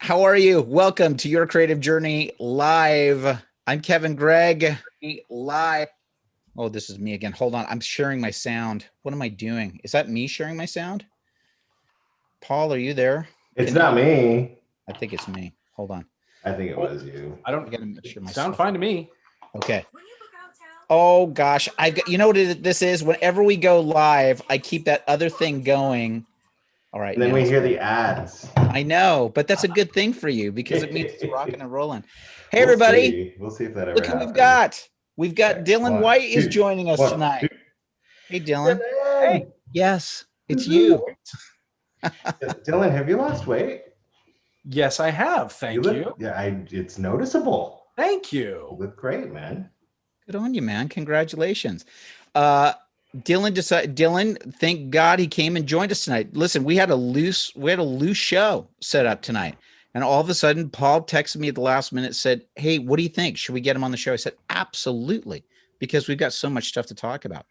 How are you? Welcome to Your Creative Journey Live. I'm Kevin Gregg. Live. Oh, this is me again. Hold on. I'm sharing my sound. What am I doing? Is that me sharing my sound? Paul, are you there? It's not me. I think it's me. Hold on. I think it was you. I don't. I gotta make sure my sound fine to me. Okay. Oh gosh, you know what this is? Whenever we go live, I keep that other thing going. All right. And then we hear the ads. I know, but that's a good thing for you because it means it's rocking and rolling. Hey, everybody. We'll see if that ever Look who happens. we've got. We've got Okay, Dylan White is joining us tonight. Two. Hey, Dylan. Hey. Yes, it's you. Dylan, have you lost weight? Yes, I have. Thank you. Yeah, it's noticeable. Thank You you. look great, man. Good on you, man. Congratulations. Dylan, thank God he came and joined us tonight. Listen, we had a loose show set up tonight. And all of a sudden, Paul texted me at the last minute, said, "Hey, what do you think? Should we get him on the show?" I said, "Absolutely," because we've got so much stuff to talk about.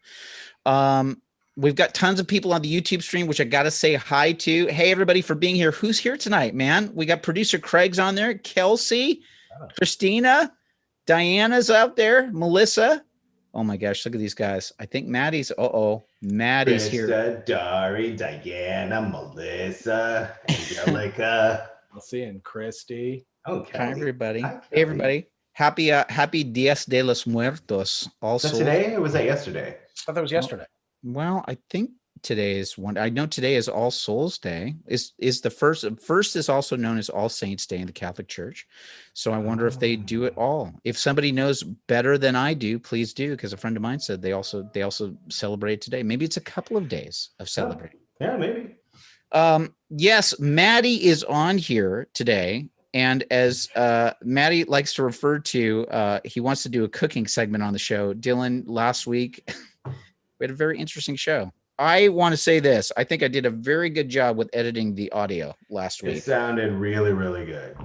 We've got tons of people on the YouTube stream, which I got to say hi to. Hey, everybody, for being here. Who's here tonight, man? We got producer Craig's on there, Kelsey, Christina, Diana's out there, Melissa. Oh my gosh, look at these guys. I think Maddie's, Maddie's Krista, here. Dari, Diana, Melissa, Angelica. I'll see you, and Christy. Okay. Hi, everybody. Hi, Hey, everybody. Happy Dias de los Muertos. Also, So today, or was that yesterday? I thought that was yesterday. Well, I think today is one. I know today is All Souls Day. Is the first is also known as All Saints Day in the Catholic Church. So I wonder if they do it all. If somebody knows better than I do, please do, because a friend of mine said they also celebrate today. Maybe it's a couple of days of celebrating. Yeah, maybe. Yes, Maddie is on here today. And as Maddie likes to refer to, he wants to do a cooking segment on the show. Dylan, last week, we had a very interesting show. I want to say this. I think I did a very good job with editing the audio last week. It sounded really, really good.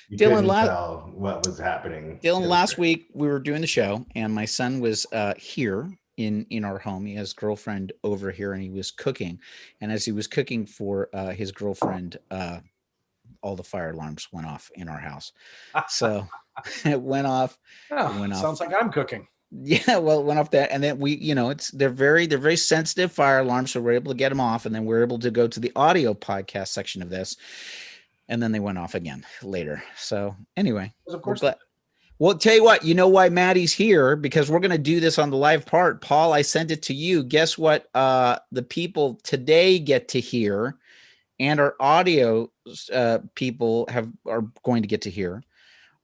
You Dylan, couldn't tell what was happening. Dylan, last week we were doing the show, and my son was here in our home. He has girlfriend over here, and he was cooking. And as he was cooking for his girlfriend, all the fire alarms went off in our house. So it went off. Sounds like I'm cooking. Yeah, well, it went off that, and then they're very sensitive fire alarms, so we're able to get them off, and then we're able to go to the audio podcast section of this, and then they went off again later. So anyway, Of course. Well, tell you what, you know why Maddie's here, because we're going to do this on the live part. Paul, I sent it to you. Guess what? The people today get to hear, and our audio people are going to get to hear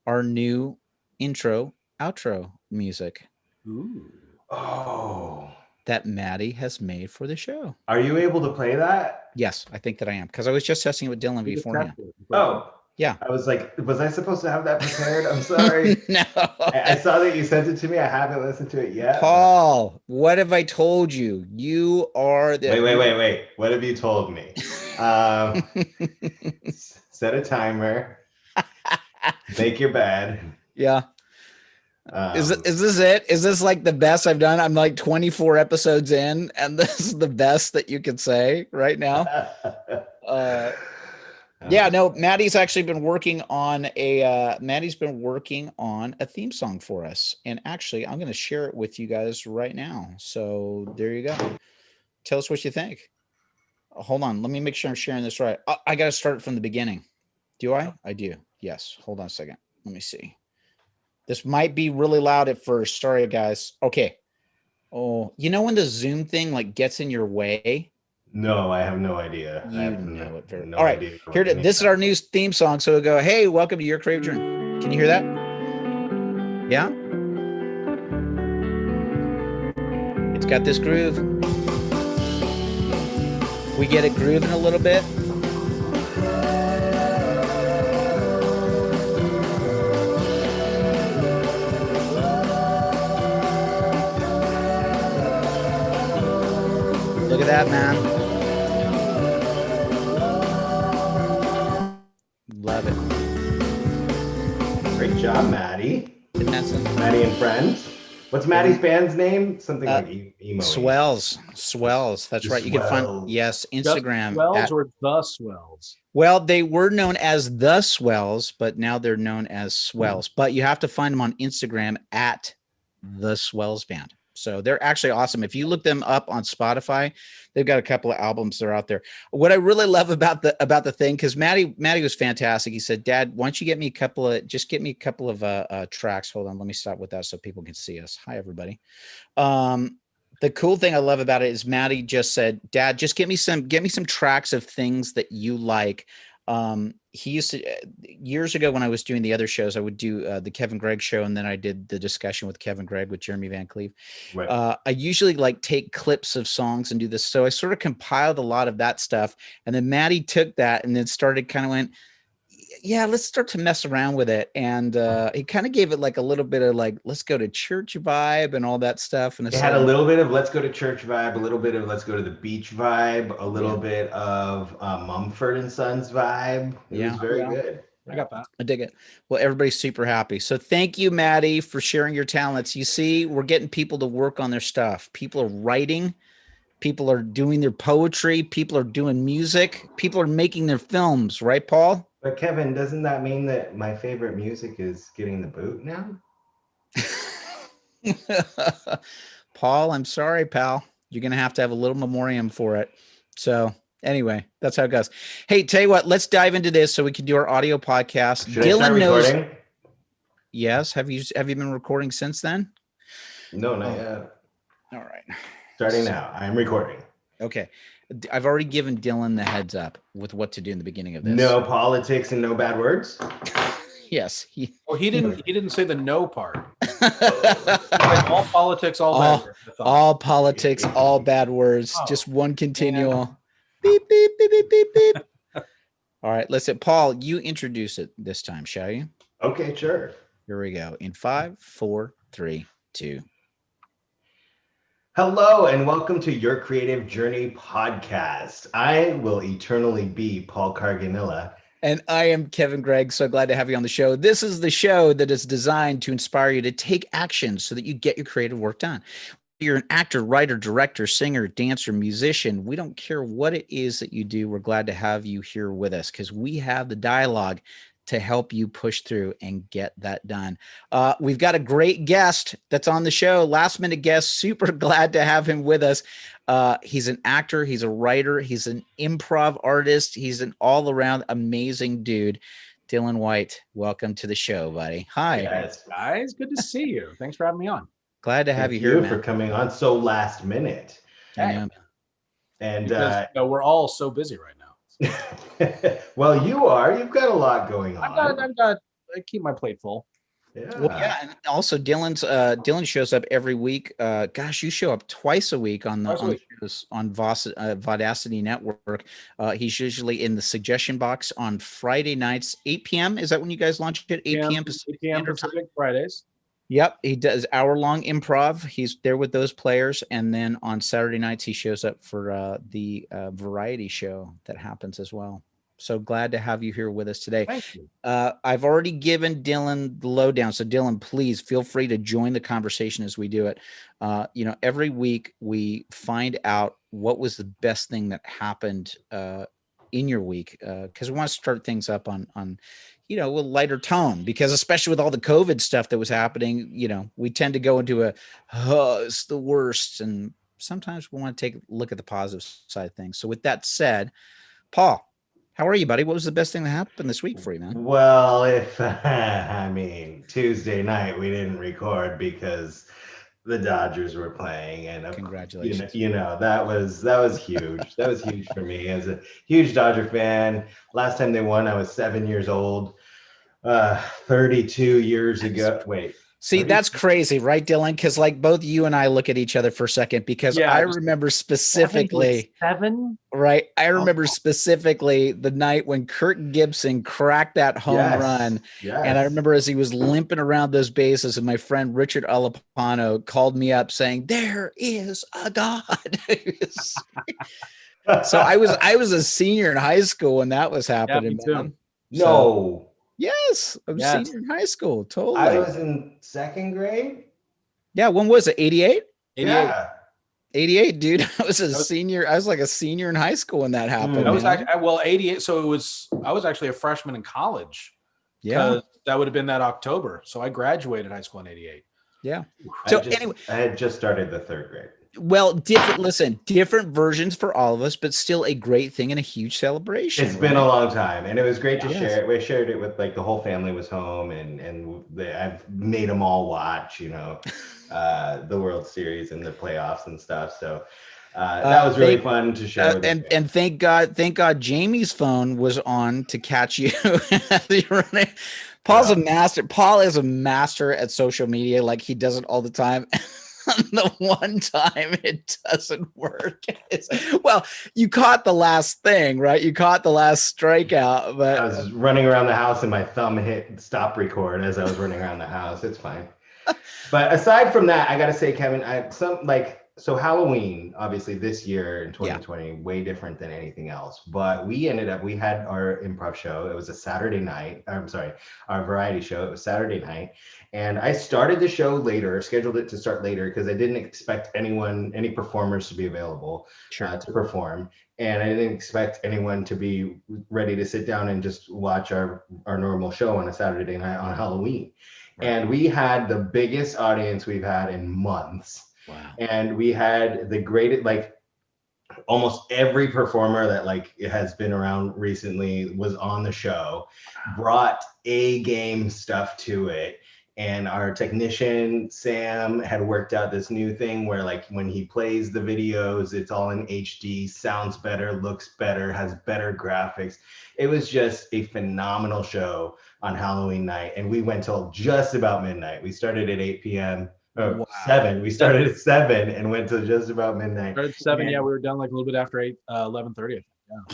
our new intro, outro music. Ooh. Oh. That Maddie has made for the show. Are you able to play that? Yes, I think that I am, because I was just testing it with Dylan beforehand. Oh. Yeah. I was like, was I supposed to have that prepared? I'm sorry. No. I saw that you sent it to me. I haven't listened to it yet. Paul, what have I told you? You are the... Wait. What have you told me? Set a timer. Make your bed. Yeah. Is this it? Is this like the best I've done? I'm like 24 episodes in, and this is the best that you could say right now. Yeah, no, Maddie's actually been working on a theme song for us. And actually, I'm going to share it with you guys right now. So there you go. Tell us what you think. Hold on. Let me make sure I'm sharing this right. I got to start from the beginning. Do I? I do. Yes. Hold on a second. Let me see. This might be really loud at first. Sorry, guys. Okay. Oh, you know when the Zoom thing like gets in your way? No, I have no idea. You know it very well. All right. This is our new theme song. So we'll go, hey, welcome to Your Creative Journey. Can you hear that? Yeah? It's got this groove. We get it grooving a little bit. Look at that, man. Love it. Great job, Maddie. Isn't that something? Maddie and friends. What's Maddie's band's name? Something Uh, like emo. Swells. That's The right. You can find, Swells. yes, Just Instagram. Swells or the Swells? Well, they were known as the Swells, but now they're known as Swells. But you have to find them on Instagram at the Swells Band. So they're actually awesome. If you look them up on Spotify, they've got a couple of albums that are out there. What I really love about the thing, because Maddie was fantastic. He said, "Dad, why don't you get me a couple of tracks?" Hold on, let me stop with that so people can see us. Hi, everybody. The cool thing I love about it is Maddie just said, "Dad, just get me some tracks of things that you like." He used to years ago when I was doing the other shows, I would do the Kevin Gregg show, and then I did the discussion with Kevin Gregg with Jeremy Van Cleve. Right. I usually like take clips of songs and do this, so I sort of compiled a lot of that stuff, and then Maddie took that and then started kind of went, yeah, let's start to mess around with it. And he kind of gave it like a little bit of like, let's go to church vibe and all that stuff. And It had a little bit of let's go to church vibe, a little bit of let's go to the beach vibe, a little bit of Mumford and Sons vibe. It was very good. I got that. I dig it. Well, everybody's super happy. So thank you, Maddie, for sharing your talents. You see, we're getting people to work on their stuff. People are writing. People are doing their poetry. People are doing music. People are making their films. Right, Paul? But Kevin, doesn't that mean that my favorite music is getting the boot now? Paul, I'm sorry, pal. You're going to have a little memoriam for it. So anyway, that's how it goes. Hey, tell you what, let's dive into this so we can do our audio podcast. Should I start recording? Yes. Have you been recording since then? No, not yet. All right. Starting now. I'm recording. Okay. I've already given Dylan the heads up with what to do in the beginning of this. No politics and no bad words. Yes. He didn't say the no part. Like all politics, all bad words. All politics, all bad words. Just one continual beep, beep, beep, beep, beep, beep. All right. Listen, Paul, you introduce it this time, shall you? Okay, sure. Here we go. In 5, 4, 3, 2. Hello and welcome to Your Creative Journey podcast. I will eternally be Paul Carganilla. And I am Kevin Gregg. So glad to have you on the show. This is the show that is designed to inspire you to take action so that you get your creative work done. You're an actor, writer, director, singer, dancer, musician. We don't care what it is that you do. We're glad to have you here with us because we have the dialogue to help you push through and get that done. We've got a great guest that's on the show, last minute guest. Super glad to have him with us. He's an actor. He's a writer. He's an improv artist. He's an all around amazing dude. Dylan White, welcome to the show, buddy. Hi. Yes. Guys, good to see you. Thanks for having me on. Glad to have you Thank here, you for coming on so last minute. Hey. And we're all so busy right now. well, you've got a lot going on. I keep my plate full. Yeah. Well, yeah, and also Dylan shows up every week. Gosh, you show up twice a week on Vodacity Network. He's usually in the suggestion box on Friday nights, 8 p.m. Is that when you guys launch it? 8 p.m. Pacific Fridays. Yep, he does hour-long improv. He's there with those players, and then on Saturday nights he shows up for the variety show that happens as well. So glad to have you here with us today. Thank you. I've already given Dylan the lowdown, so Dylan, please feel free to join the conversation as we do it. Every week we find out what was the best thing that happened in your week, because we want to start things up on a lighter tone, because especially with all the COVID stuff that was happening, we tend to go into it's the worst. And sometimes we want to take a look at the positive side of things. So with that said, Paul, how are you, buddy? What was the best thing that happened this week for you, man? Well, Tuesday night we didn't record because the Dodgers were playing, and congratulations. That was huge. That was huge for me as a huge Dodger fan. Last time they won, I was 7 years old. 32 years ago. Wait. See, that's crazy, right, Dylan? Because like both you and I look at each other for a second, because I remember specifically right. I remember specifically the night when Kirk Gibson cracked that home run. Yes. And I remember as he was limping around those bases, and my friend Richard Alapano called me up saying, "There is a God." So I was a senior in high school when that was happening. Yeah, me too. No. Yes, I was senior in high school. Totally. I was in second grade. Yeah. When was it? 88? 88. Yeah. 88, dude. I was a senior. I was like a senior in high school when that happened. I was man. actually, well, 88. So I was actually a freshman in college. Yeah. Because that would have been that October. So I graduated high school in 88. Yeah. So anyway, I had just started the 3rd grade. well, different versions for all of us, but still a great thing and a huge celebration. It's been a long time, and it was great to Yes. share it. We shared it with like the whole family was home, and I've made them all watch, the World Series and the playoffs and stuff. So that was really fun to share. With and thank God Jamie's phone was on to catch you. Paul is a master at social media. Like he does it all the time. The one time it doesn't work. Well, you caught the last thing, right? You caught the last strikeout, but I was running around the house and my thumb hit stop record as I was running around the house. It's fine. But aside from that, I got to say, Kevin, so Halloween, obviously this year in 2020, way different than anything else. But we had our improv show. It was a Saturday night. I'm sorry, our variety show. It was Saturday night. And I started the show later, scheduled it to start later because I didn't expect any performers to be available to perform. And I didn't expect anyone to be ready to sit down and just watch our normal show on a Saturday night on Halloween. Right. And we had the biggest audience we've had in months. Wow. And we had the greatest, almost every performer that has been around recently was on the show, brought A game stuff to it. And our technician, Sam, had worked out this new thing where when he plays the videos, it's all in HD, sounds better, looks better, has better graphics. It was just a phenomenal show on Halloween night. And we went till just about midnight. We started at 8 p.m. Wow. 7. We started at 7 and went to just about midnight. Started at 7, we were done a little bit after 11:30.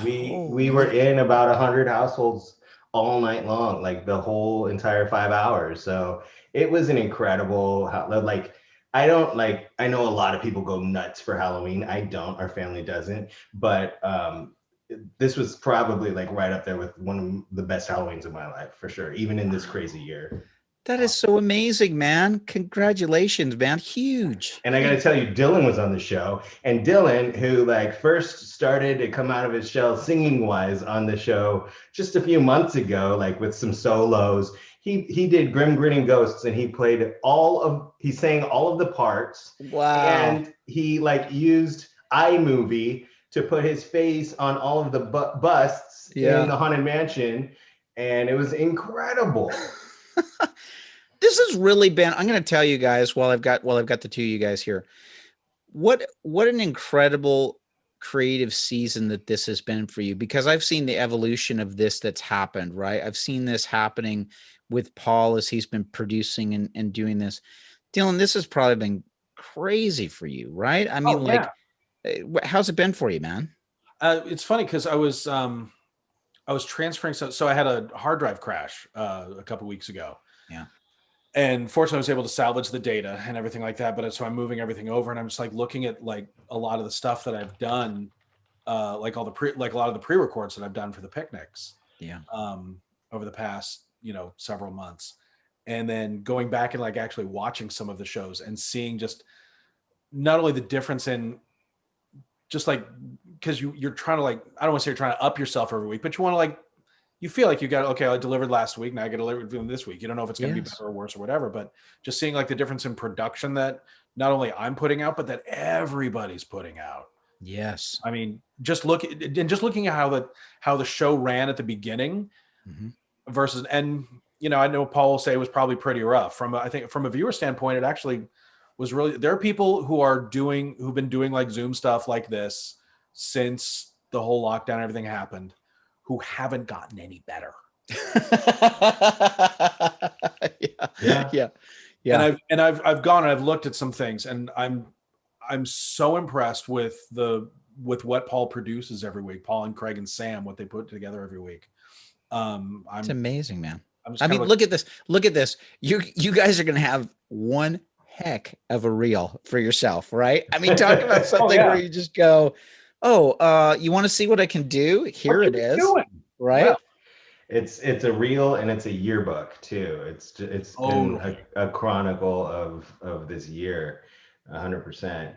Yeah. We were in about 100 households all night long, the whole entire 5 hours. So it was an incredible, I know a lot of people go nuts for Halloween. I don't, our family doesn't, but this was probably right up there with one of the best Halloweens of my life, for sure, even in this crazy year. That is so amazing, man. Congratulations, man. Huge. And I got to tell you, Dylan was on the show. And Dylan, who first started to come out of his shell singing wise on the show just a few months ago, with some solos, he did Grim Grinning Ghosts, and he sang all of the parts. Wow. And he used iMovie to put his face on all of the busts in the Haunted Mansion. And it was incredible. This has really been, I'm going to tell you guys while I've got the two of you guys here, what an incredible creative season that this has been for you, because I've seen the evolution of this that's happened, right? I've seen this happening with Paul as he's been producing and doing this. Dylan, this has probably been crazy for you, right? I mean, how's it been for you, man? It's funny because I was transferring. So I had a hard drive crash a couple weeks ago. Yeah. And fortunately I was able to salvage the data and everything like that. But so I'm moving everything over, and I'm just looking at a lot of the stuff that I've done, a lot of the pre-records that I've done for the picnics. Yeah. Over the past, several months. And then going back and actually watching some of the shows and seeing just not only the difference in just because you're trying to I don't want to say you're trying to up yourself every week, but you want to you feel like you got, okay, I delivered last week, now I got to deliver this week. You don't know if it's going to be better or worse or whatever, but just seeing the difference in production that not only I'm putting out, but that everybody's putting out. Yes. I mean, just looking at how the show ran at the beginning versus, and I know Paul will say it was probably pretty rough. I think from a viewer standpoint, it actually was really, there are people who've been doing Zoom stuff like this since the whole lockdown and everything happened, who haven't gotten any better. Yeah. And I've gone and I've looked at some things, and I'm so impressed with what Paul produces every week. Paul and Craig and Sam, what they put together every week. It's amazing, man. I mean, look at this. Look at this. You guys are going to have one heck of a reel for yourself, right? I mean, talk about something where you just go, you want to see what I can do? Here it is. Right? it's a reel and it's a yearbook too. It's been Totally. a chronicle of this year, 100%.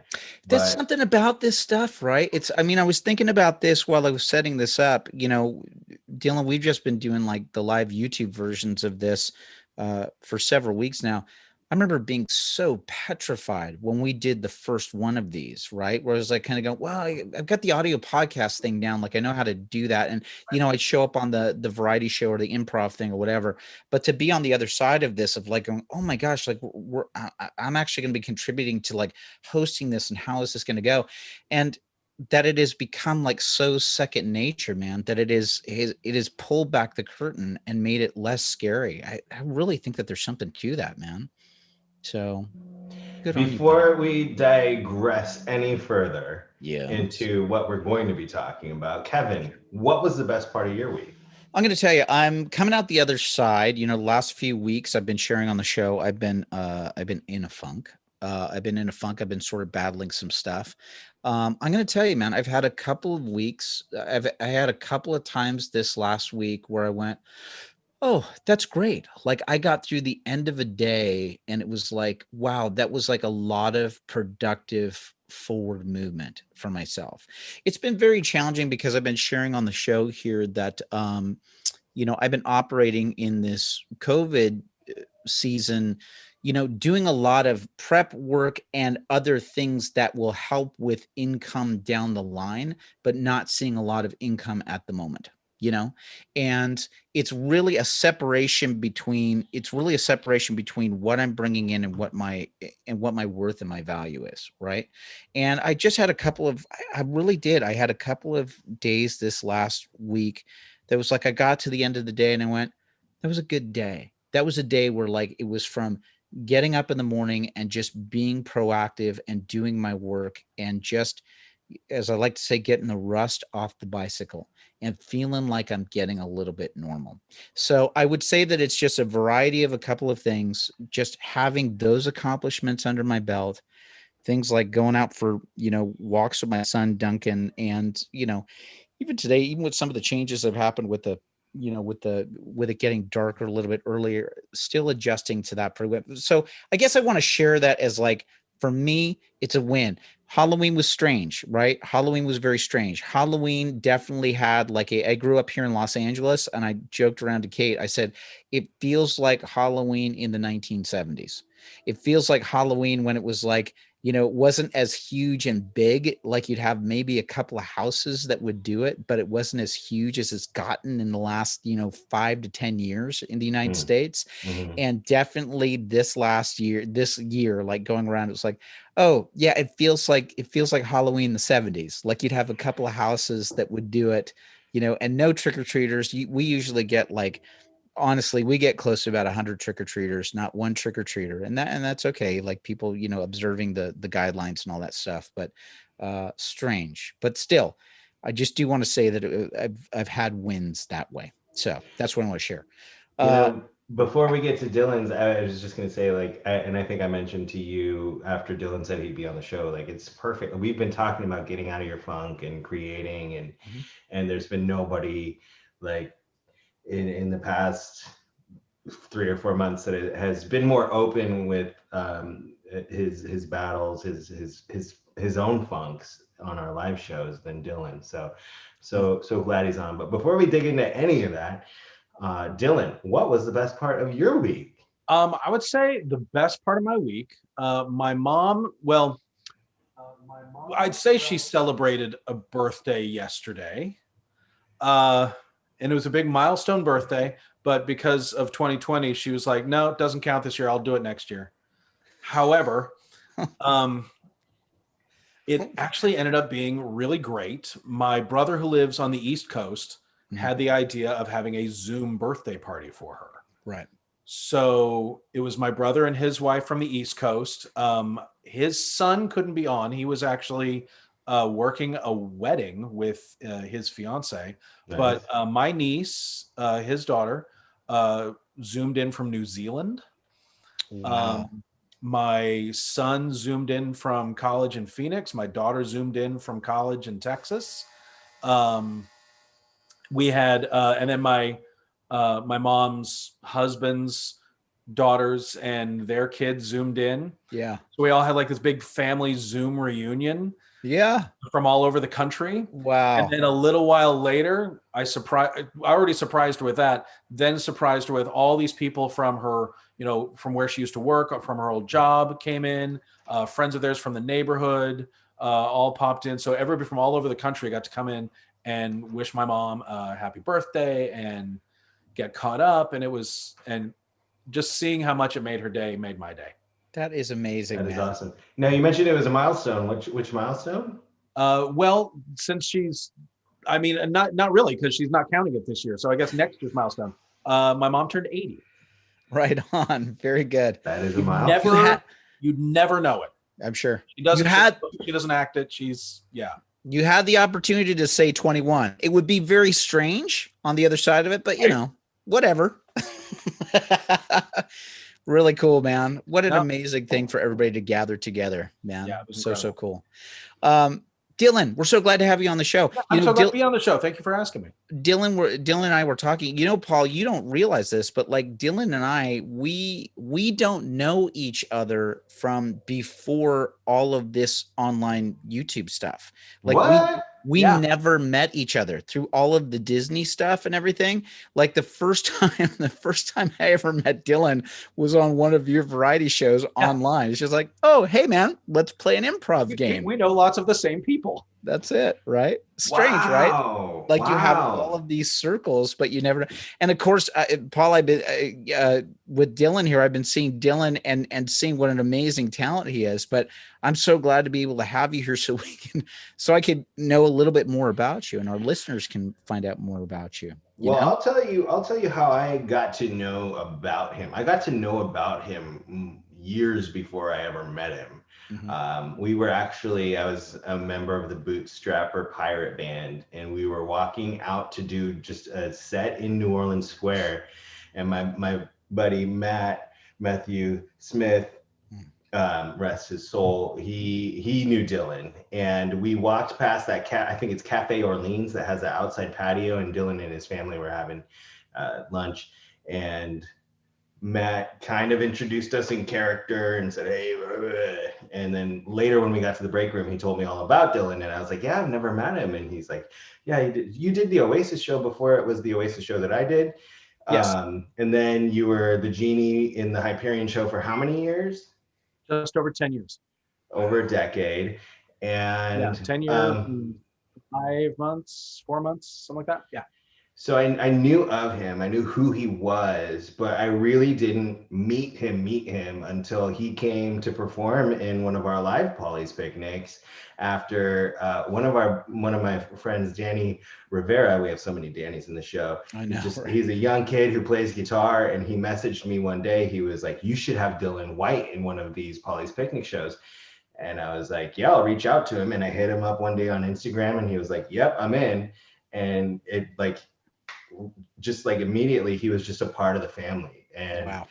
There's But something about this stuff, right? I mean, I was thinking about this while I was setting this up. Dylan, we've just been doing like the live YouTube versions of this for several weeks now. I remember being so petrified when we did the first one of these, right? Where I was like kind of going, well, I've got the audio podcast thing down. Like I know how to do that. And, I'd show up on the variety show or the improv thing or whatever. But to be on the other side of this of like going, oh my gosh, like I'm actually going to be contributing to like hosting this and how is this going to go? And that it has become like so second nature, man, that it is pulled back the curtain and made it less scary. I really think that there's something to that, man. So good on you, buddy. before we digress any further Yeah. into what we're going to be talking about, Kevin, what was the best part of your week? I'm going to tell you, I'm coming out the other side. The last few weeks I've been sharing on the show, I've been in a funk. I've been in a funk. I've been sort of battling some stuff. I'm going to tell you, man, I've had a couple of weeks. I had a couple of times this last week where I went, oh, that's great. Like I got through the end of a day and it was like, wow, that was like a lot of productive forward movement for myself. It's been very challenging because I've been sharing on the show here that, I've been operating in this COVID season, doing a lot of prep work and other things that will help with income down the line, but not seeing a lot of income at the moment. And it's really a separation between what I'm bringing in and what my worth and my value is, right? And I just had I really did. I had a couple of days this last week that was like I got to the end of the day and I went, that was a good day. That was a day where like it was from getting up in the morning and just being proactive and doing my work and just, as I like to say, getting the rust off the bicycle and feeling like I'm getting a little bit normal. So I would say that it's just a variety of a couple of things, just having those accomplishments under my belt, things like going out for, walks with my son, Duncan. And, even today, even with some of the changes that have happened with with it getting darker a little bit earlier, still adjusting to that pretty well. So I guess I want to share that as like, for me, it's a win. Halloween was strange, right? Halloween was very strange. Halloween definitely had like I grew up here in Los Angeles and I joked around to Kate. I said, it feels like Halloween in the 1970s. It feels like Halloween when it was like, it wasn't as huge and big. Like you'd have maybe a couple of houses that would do it, but it wasn't as huge as it's gotten in the last, 5 to 10 years in the United States. Mm-hmm. And definitely this year, like going around, it was like, oh yeah, it feels like Halloween in the 70s. Like you'd have a couple of houses that would do it, and no trick-or-treaters. We usually get like, honestly, we get close to about 100 trick-or-treaters, not one trick-or-treater. And that's okay. Like people, observing the guidelines and all that stuff, but strange, but still, I just do want to say that I've had wins that way. So that's what I want to share. Before we get to Dylan's, I was just going to say, like, and I think I mentioned to you after Dylan said he'd be on the show, like, it's perfect. We've been talking about getting out of your funk and creating, and there's been nobody like in the past 3 or 4 months that it has been more open with his battles, his own funks on our live shows than Dylan. So glad he's on. But before we dig into any of that, Dylan, what was the best part of your week? I would say the best part of my week, my mom, I'd say she celebrated a birthday yesterday. And it was a big milestone birthday, but because of 2020, she was like, no, it doesn't count this year. I'll do it next year. However, it actually ended up being really great. My brother, who lives on the East Coast, had the idea of having a Zoom birthday party for her. Right. So it was my brother and his wife from the East Coast. His son couldn't be on. He was actually working a wedding with his fiance. Nice. But my niece, his daughter, Zoomed in from New Zealand. Wow. My son Zoomed in from college in Phoenix. My daughter Zoomed in from college in Texas. We had, and then my my mom's husband's daughters and their kids zoomed in. Yeah. So we all had like this big family Zoom reunion Yeah. from all over the country. Wow. And then a little while later, I already surprised her with that, then surprised her with all these people from her, from where she used to work, from her old job came in, friends of theirs from the neighborhood, all popped in. So everybody from all over the country got to come in and wish my mom a happy birthday and get caught up. And just seeing how much it made her day made my day. That is amazing. That is man. awesome. Now you mentioned it was a milestone. Which milestone? Well, since not really, because she's not counting it this year. So I guess next year's milestone. My mom turned 80. Right on. Very good. That is a milestone. You'd never know it. I'm sure. She doesn't act it. You had the opportunity to say 21. It would be very strange on the other side of it, but whatever. Really cool, man. What an amazing thing for everybody to gather together, man. Yeah, so cool. Dylan, we're so glad to have you on the show. I'm so glad to be on the show. Thank you for asking me. Dylan and I were talking, Paul, you don't realize this, but like Dylan and I, we don't know each other from before all of this online YouTube stuff. Like what? We never met each other through all of the Disney stuff and everything. Like the first time I ever met Dylan was on one of your variety shows online. It's just like, oh, hey man, let's play an improv game. We know lots of the same people. That's it, right? Strange, right? Like you have all of these circles, but you never know. And of course, Paul, I've been with Dylan here. I've been seeing Dylan and seeing what an amazing talent he is. But I'm so glad to be able to have you here so I could know a little bit more about you, and our listeners can find out more about you. Well, I'll tell you how I got to know about him. I got to know about him years before I ever met him. Mm-hmm. I was a member of the Bootstrapper Pirate Band, and we were walking out to do just a set in New Orleans Square. And my buddy Matthew Smith, rest his soul, he knew Dylan, and we walked past that I think it's Cafe Orleans that has an outside patio, and Dylan and his family were having lunch, and Matt kind of introduced us in character and said, hey, and then later when we got to the break room, he told me all about Dylan, and I was like, yeah, I've never met him. And he's like, yeah, you did the Oasis show before it was the Oasis show that I did. Yes. And then you were the Genie in the Hyperion show for how many years? Just over 10 years. Over a decade. And 10 years, 5 months, 4 months, something like that. Yeah. So I knew of him, I knew who he was, but I really didn't meet him until he came to perform in one of our live Polly's picnics after one of my friends, Danny Rivera. We have so many Dannys in the show. I know. He's a young kid who plays guitar, and he messaged me one day. He was like, you should have Dylan White in one of these Polly's picnic shows. And I was like, yeah, I'll reach out to him. And I hit him up one day on Instagram, and he was like, yep, I'm in. And it just like immediately he was just a part of the family. And wow.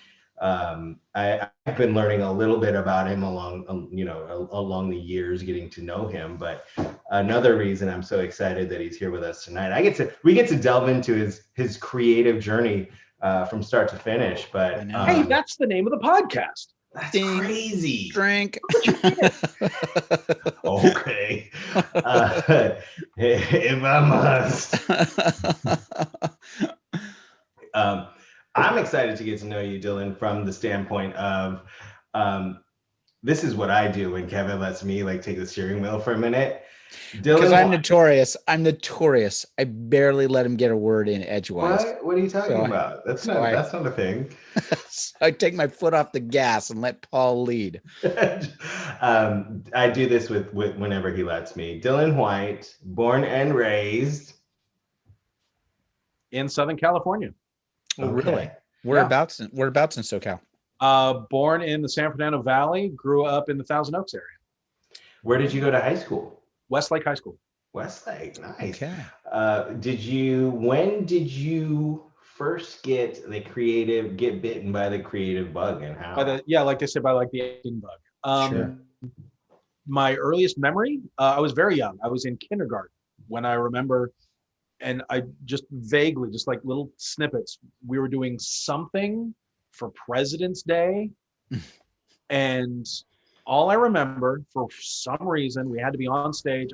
I've been learning a little bit about him along the years, getting to know him. But another reason I'm so excited that he's here with us tonight, we get to delve into his creative journey from start to finish. But hey, that's the name of the podcast. That's crazy. Drink. Okay. If I must. I'm excited to get to know you, Dylan, from the standpoint of this is what I do when Kevin lets me take the steering wheel for a minute. Because I'm notorious. I barely let him get a word in edgewise. What are you talking about? That's not a thing. I take my foot off the gas and let Paul lead. I do this with whenever he lets me. Dylan White, born and raised in Southern California. Oh, okay. Really? Whereabouts in SoCal? Born in the San Fernando Valley, grew up in the Thousand Oaks area. Where did you go to high school? Westlake High School. Westlake, nice. Okay. When did you first get bitten by the creative bug, and how? Like they said, by the acting bug. Sure. My earliest memory, I was very young. I was in kindergarten when I remember and I just vaguely, just like little snippets, we were doing something for President's Day. And all I remember, for some reason, we had to be on stage.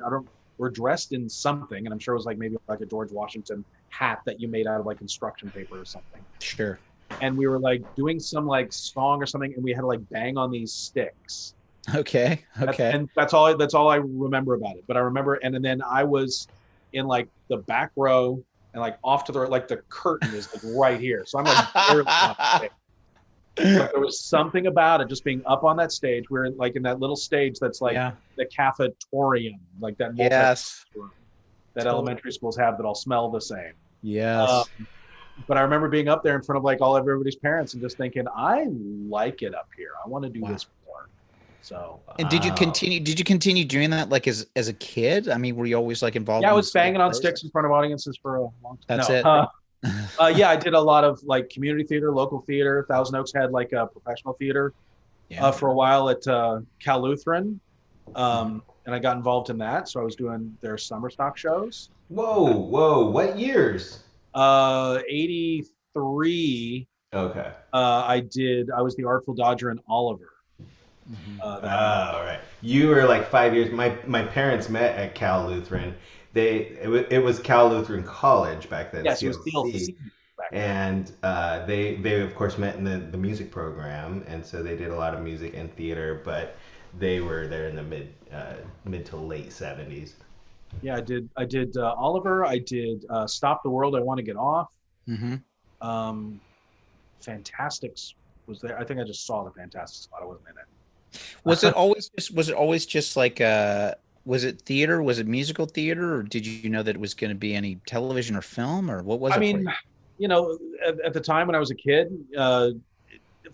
We're dressed in something, and I'm sure it was like maybe like a George Washington hat that you made out of like construction paper or something. Sure. And we were like doing some like song or something, and we had to like bang on these sticks. Okay. Okay. And that's all I remember about it. But I remember, and then I was in like the back row, and like off to the like the curtain is like right here. So I'm like barely off stage. But there was something about it just being up on that stage. We're like in that little stage that's like the cafetorium, like that Yes. room that elementary schools have that all smell the same. Yes. But I remember being up there in front of like all everybody's parents and just thinking, I like it up here. I want to do this more. So. And did you continue doing that like as a kid? I mean, were you always like involved? Yeah, I was banging on sticks in front of audiences for a long time. That's it. Yeah, I did a lot of like community theater, local theater. Thousand Oaks had like a professional theater for a while at Cal Lutheran. And I got involved in that. So I was doing their summer stock shows. Whoa. What years? 83. Okay. I was the Artful Dodger in Oliver. All right. You were like 5 years. My parents met at Cal Lutheran. It was Cal Lutheran College back then. Yes, it was CLC. And they of course met in the music program, and so they did a lot of music and theater. But they were there in the mid to late 70s. Yeah, I did Oliver. I did Stop the World. I Want to Get Off. Fantastics was there. I think I just saw the Fantastics, but I wasn't in it. Was it always just like was it theater? Was it musical theater, or did you know that it was going to be any television or film, or what was it? I mean, you know, at the time when I was a kid,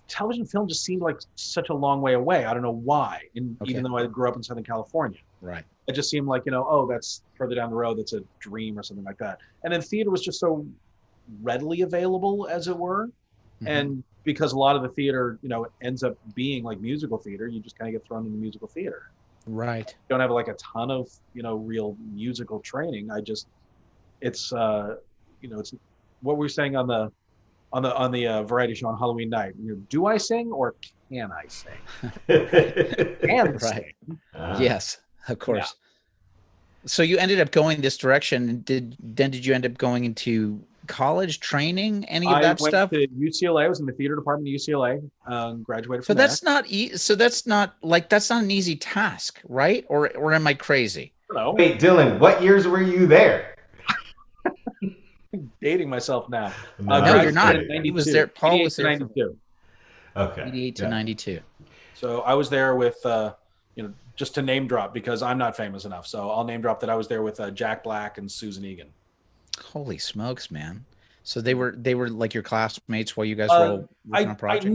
television and film just seemed like such a long way away. I don't know why. Even though I grew up in Southern California, right? It just seemed like, oh, that's further down the road. That's a dream or something like that. And then theater was just so readily available, as it were. And because a lot of the theater, ends up being like musical theater, you just kind of get thrown into musical theater. Right. You don't have like a ton of, real musical training. It's what we're saying on the variety show on Halloween night. Do I sing or can I sing? Can sing. Yes, of course. Yeah. So you ended up going this direction. Did you end up going into college training, any of that stuff? I went to UCLA. I was in the theater department at UCLA. Graduated from there. That's not an easy task, right? Or am I crazy? No. Wait, Dylan, what years were you there? Dating myself now. No, you're not. He was there. Paul was there. 92. Okay. 88 to 92. So I was there with, just to name drop, because I'm not famous enough. So I'll name drop that I was there with Jack Black and Susan Egan. Holy smokes, man! So they were like your classmates while you guys were all working on projects.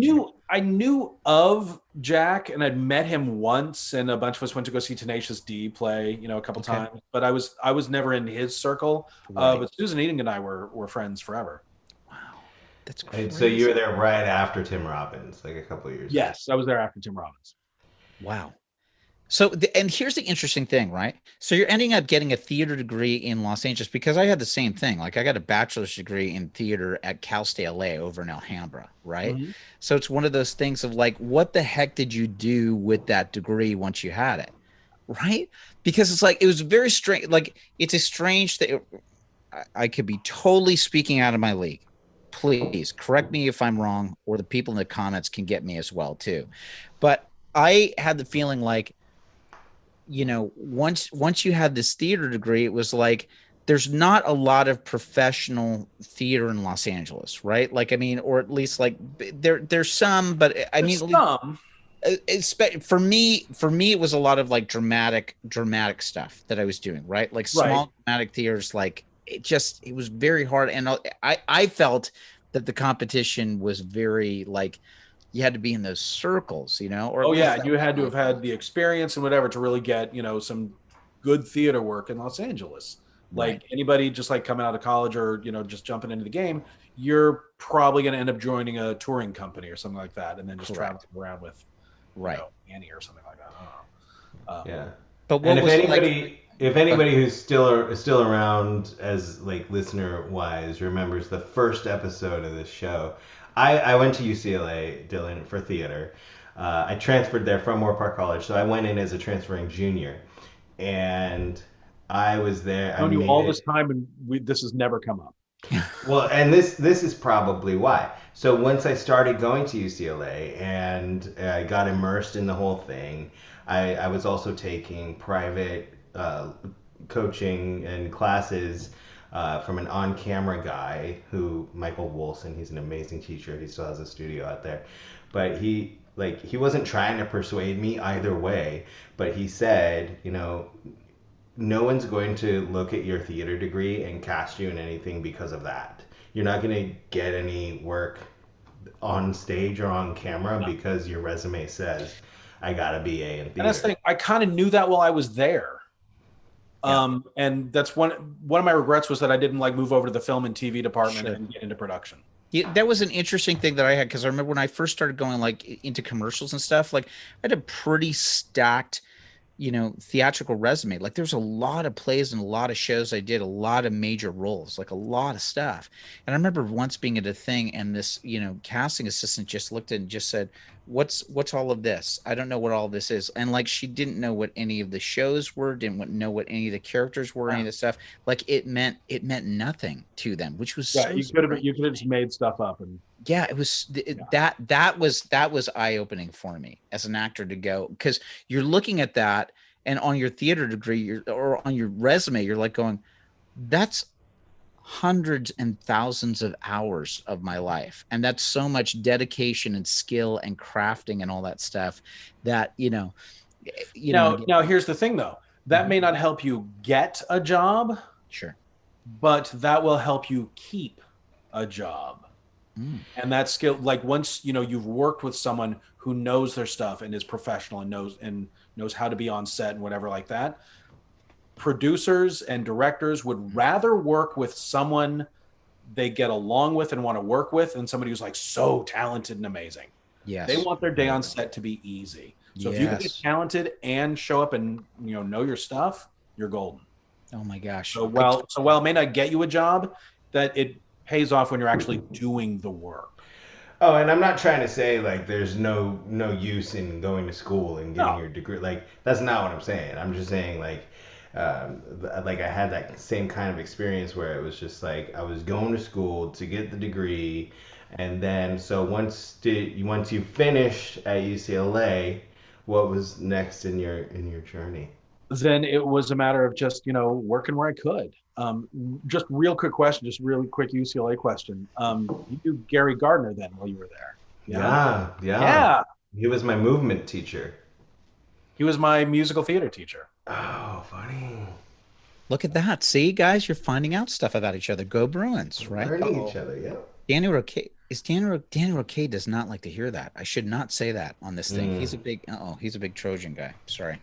I knew of Jack, and I'd met him once, and a bunch of us went to go see Tenacious D play, a couple times. But I was never in his circle. Right. But Susan Egan and I were friends forever. Wow, that's crazy. And so you were there right after Tim Robbins, like a couple of years. Yes, I was there after Tim Robbins. Wow. So, and here's the interesting thing, right? So you're ending up getting a theater degree in Los Angeles, because I had the same thing. Like I got a bachelor's degree in theater at Cal State LA over in Alhambra, right? So it's one of those things of like, what the heck did you do with that degree once you had it, right? Because it's like, it was very strange. Like it's a strange thing. I could be totally speaking out of my league. Please correct me if I'm wrong, or the people in the comments can get me as well too. But I had the feeling like, once you had this theater degree, it was like, there's not a lot of professional theater in Los Angeles, right? Like, I mean, or at least like there's some, but I mean, some. For me, it was a lot of like dramatic stuff that I was doing, right? Like small dramatic theaters, like it was very hard. And I felt that the competition was very like, you had to be in those circles, or you had to have had the experience and whatever to really get, some good theater work in Los Angeles. Like anybody just like coming out of college or, just jumping into the game, you're probably going to end up joining a touring company or something like that. And then just traveling around with, Annie or something like that. I don't know. Yeah. But what was If anybody who's still around as like listener wise remembers the first episode of this show, I went to UCLA, Dylan, for theater. I transferred there from Moore Park College, so I went in as a transferring junior, and I was there. I Known you made all it. this time, and this has never come up. Well, and this is probably why. So once I started going to UCLA and I got immersed in the whole thing, I was also taking private coaching and classes from an on-camera guy who Michael Wolson. He's an amazing teacher. He still has a studio out there, but he wasn't trying to persuade me either way. But he said, no one's going to look at your theater degree and cast you in anything because of that. You're not going to get any work on stage or on camera because your resume says I got a BA in theater. And that's the thing. I kind of knew that while I was there. And that's one of my regrets was that I didn't like move over to the film and TV department and get into production. Yeah, that was an interesting thing that I had, because I remember when I first started going like into commercials and stuff, like I had a pretty stacked, theatrical resume. Like there's a lot of plays and a lot of shows I did, a lot of major roles, like a lot of stuff. And I remember once being at a thing and this, casting assistant just looked at it and just said, what's all of this? I don't know what all this is. And like, she didn't know what any of the shows were, didn't know what any of the characters were, any of the stuff. Like it meant nothing to them, which was you could have just made stuff up. And yeah, it was that was eye-opening for me as an actor to go, because you're looking at that and on your theater degree or on your resume, you're like going, that's hundreds and thousands of hours of my life. And that's so much dedication and skill and crafting and all that stuff that, now here's the thing though, that may not help you get a job. Sure. But that will help you keep a job. And that skill, like once you've worked with someone who knows their stuff and is professional and knows how to be on set and whatever like that, producers and directors would rather work with someone they get along with and want to work with than somebody who's like so talented and amazing. Yes. They want their day on set to be easy. So if you can be talented and show up and know your stuff, you're golden. Oh my gosh. So while it may not get you a job, that it pays off when you're actually doing the work. Oh, and I'm not trying to say like there's no use in going to school and getting your degree. Like that's not what I'm saying. I'm just saying like I had that same kind of experience where it was just like I was going to school to get the degree, and then so once you finish at UCLA, what was next in your journey? Then it was a matter of just working where I could. Just real quick question, just really quick UCLA question. You knew Gary Gardner then while you were there? Yeah. He was my movement teacher. He was my musical theater teacher. Oh, funny. Look at that. See, guys, you're finding out stuff about each other. Go Bruins, right? Learning each other, yeah. Danny Roque does not like to hear that. I should not say that on this thing. He's a big Trojan guy. Sorry.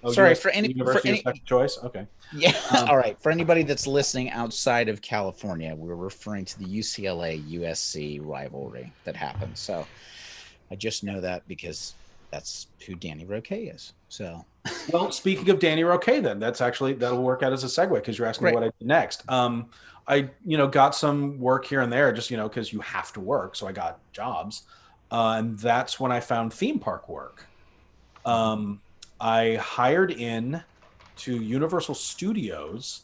Oh, Sorry for any second choice. Okay. Yeah. All right. For anybody that's listening outside of California, we're referring to the UCLA USC rivalry that happened. So I just know that because that's who Danny Roque is. So. Well, speaking of Danny Roque, then that'll work out as a segue because you're asking me what I did next. I got some work here and there just because you have to work, so I got jobs, and that's when I found theme park work. I hired in to Universal Studios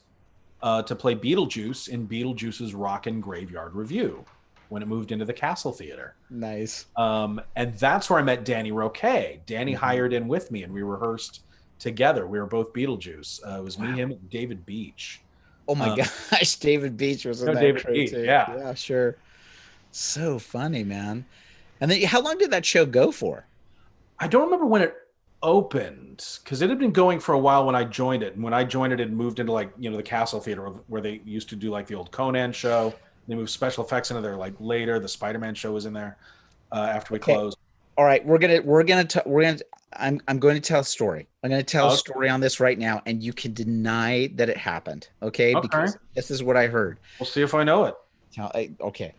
to play Beetlejuice in Beetlejuice's Rockin' Graveyard Revue when it moved into the Castle Theater. Nice. And that's where I met Danny Roque. Danny hired in with me, and we rehearsed together. We were both Beetlejuice. It was me, him, and David Beach. Oh my gosh, David Beach was in that David crew Beach, too. yeah, sure. So funny, man. And then, how long did that show go for? I don't remember when it opened because it had been going for a while when I joined it. And when I joined it moved into the Castle Theater where they used to do like the old Conan show. They moved special effects into there like later. The Spider-Man show was in there after we closed. All right, I'm going to tell a story. I'm going to tell a story on this right now, and you can deny that it happened. Okay, because this is what I heard. We'll see if I know it. Okay,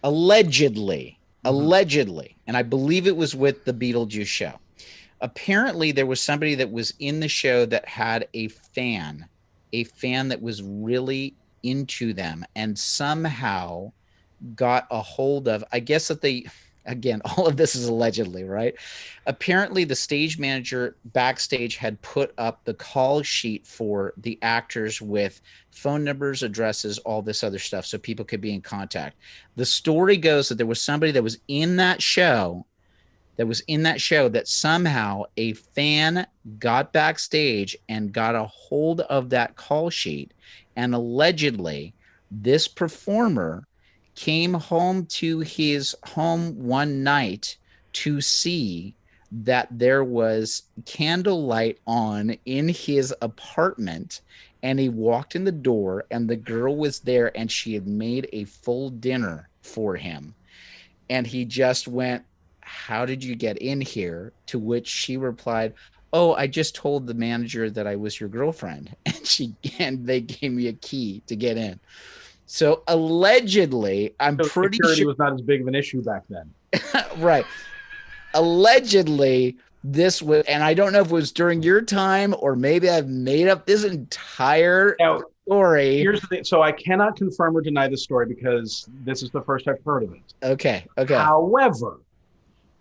allegedly, and I believe it was with the Beetlejuice show. Apparently there was somebody that was in the show that had a fan that was really into them, and somehow got a hold of, I guess that they, again, all of this is allegedly, right? Apparently the stage manager backstage had put up the call sheet for the actors with phone numbers, addresses, all this other stuff, so people could be in contact. The story goes that there was somebody that was in that show that somehow a fan got backstage and got a hold of that call sheet. And allegedly, this performer came home to his home one night to see that there was candlelight on in his apartment. And he walked in the door, and the girl was there, and she had made a full dinner for him. And he just went, "How did you get in here?" To which she replied, "Oh, I just told the manager that I was your girlfriend." And they gave me a key to get in. So allegedly, I'm So pretty security sure was not as big of an issue back then. right. Allegedly, this was, and I don't know if it was during your time or maybe I've made up this entire Now, story. here's the thing. So I cannot confirm or deny the story because this is the first I've heard of it. Okay. However,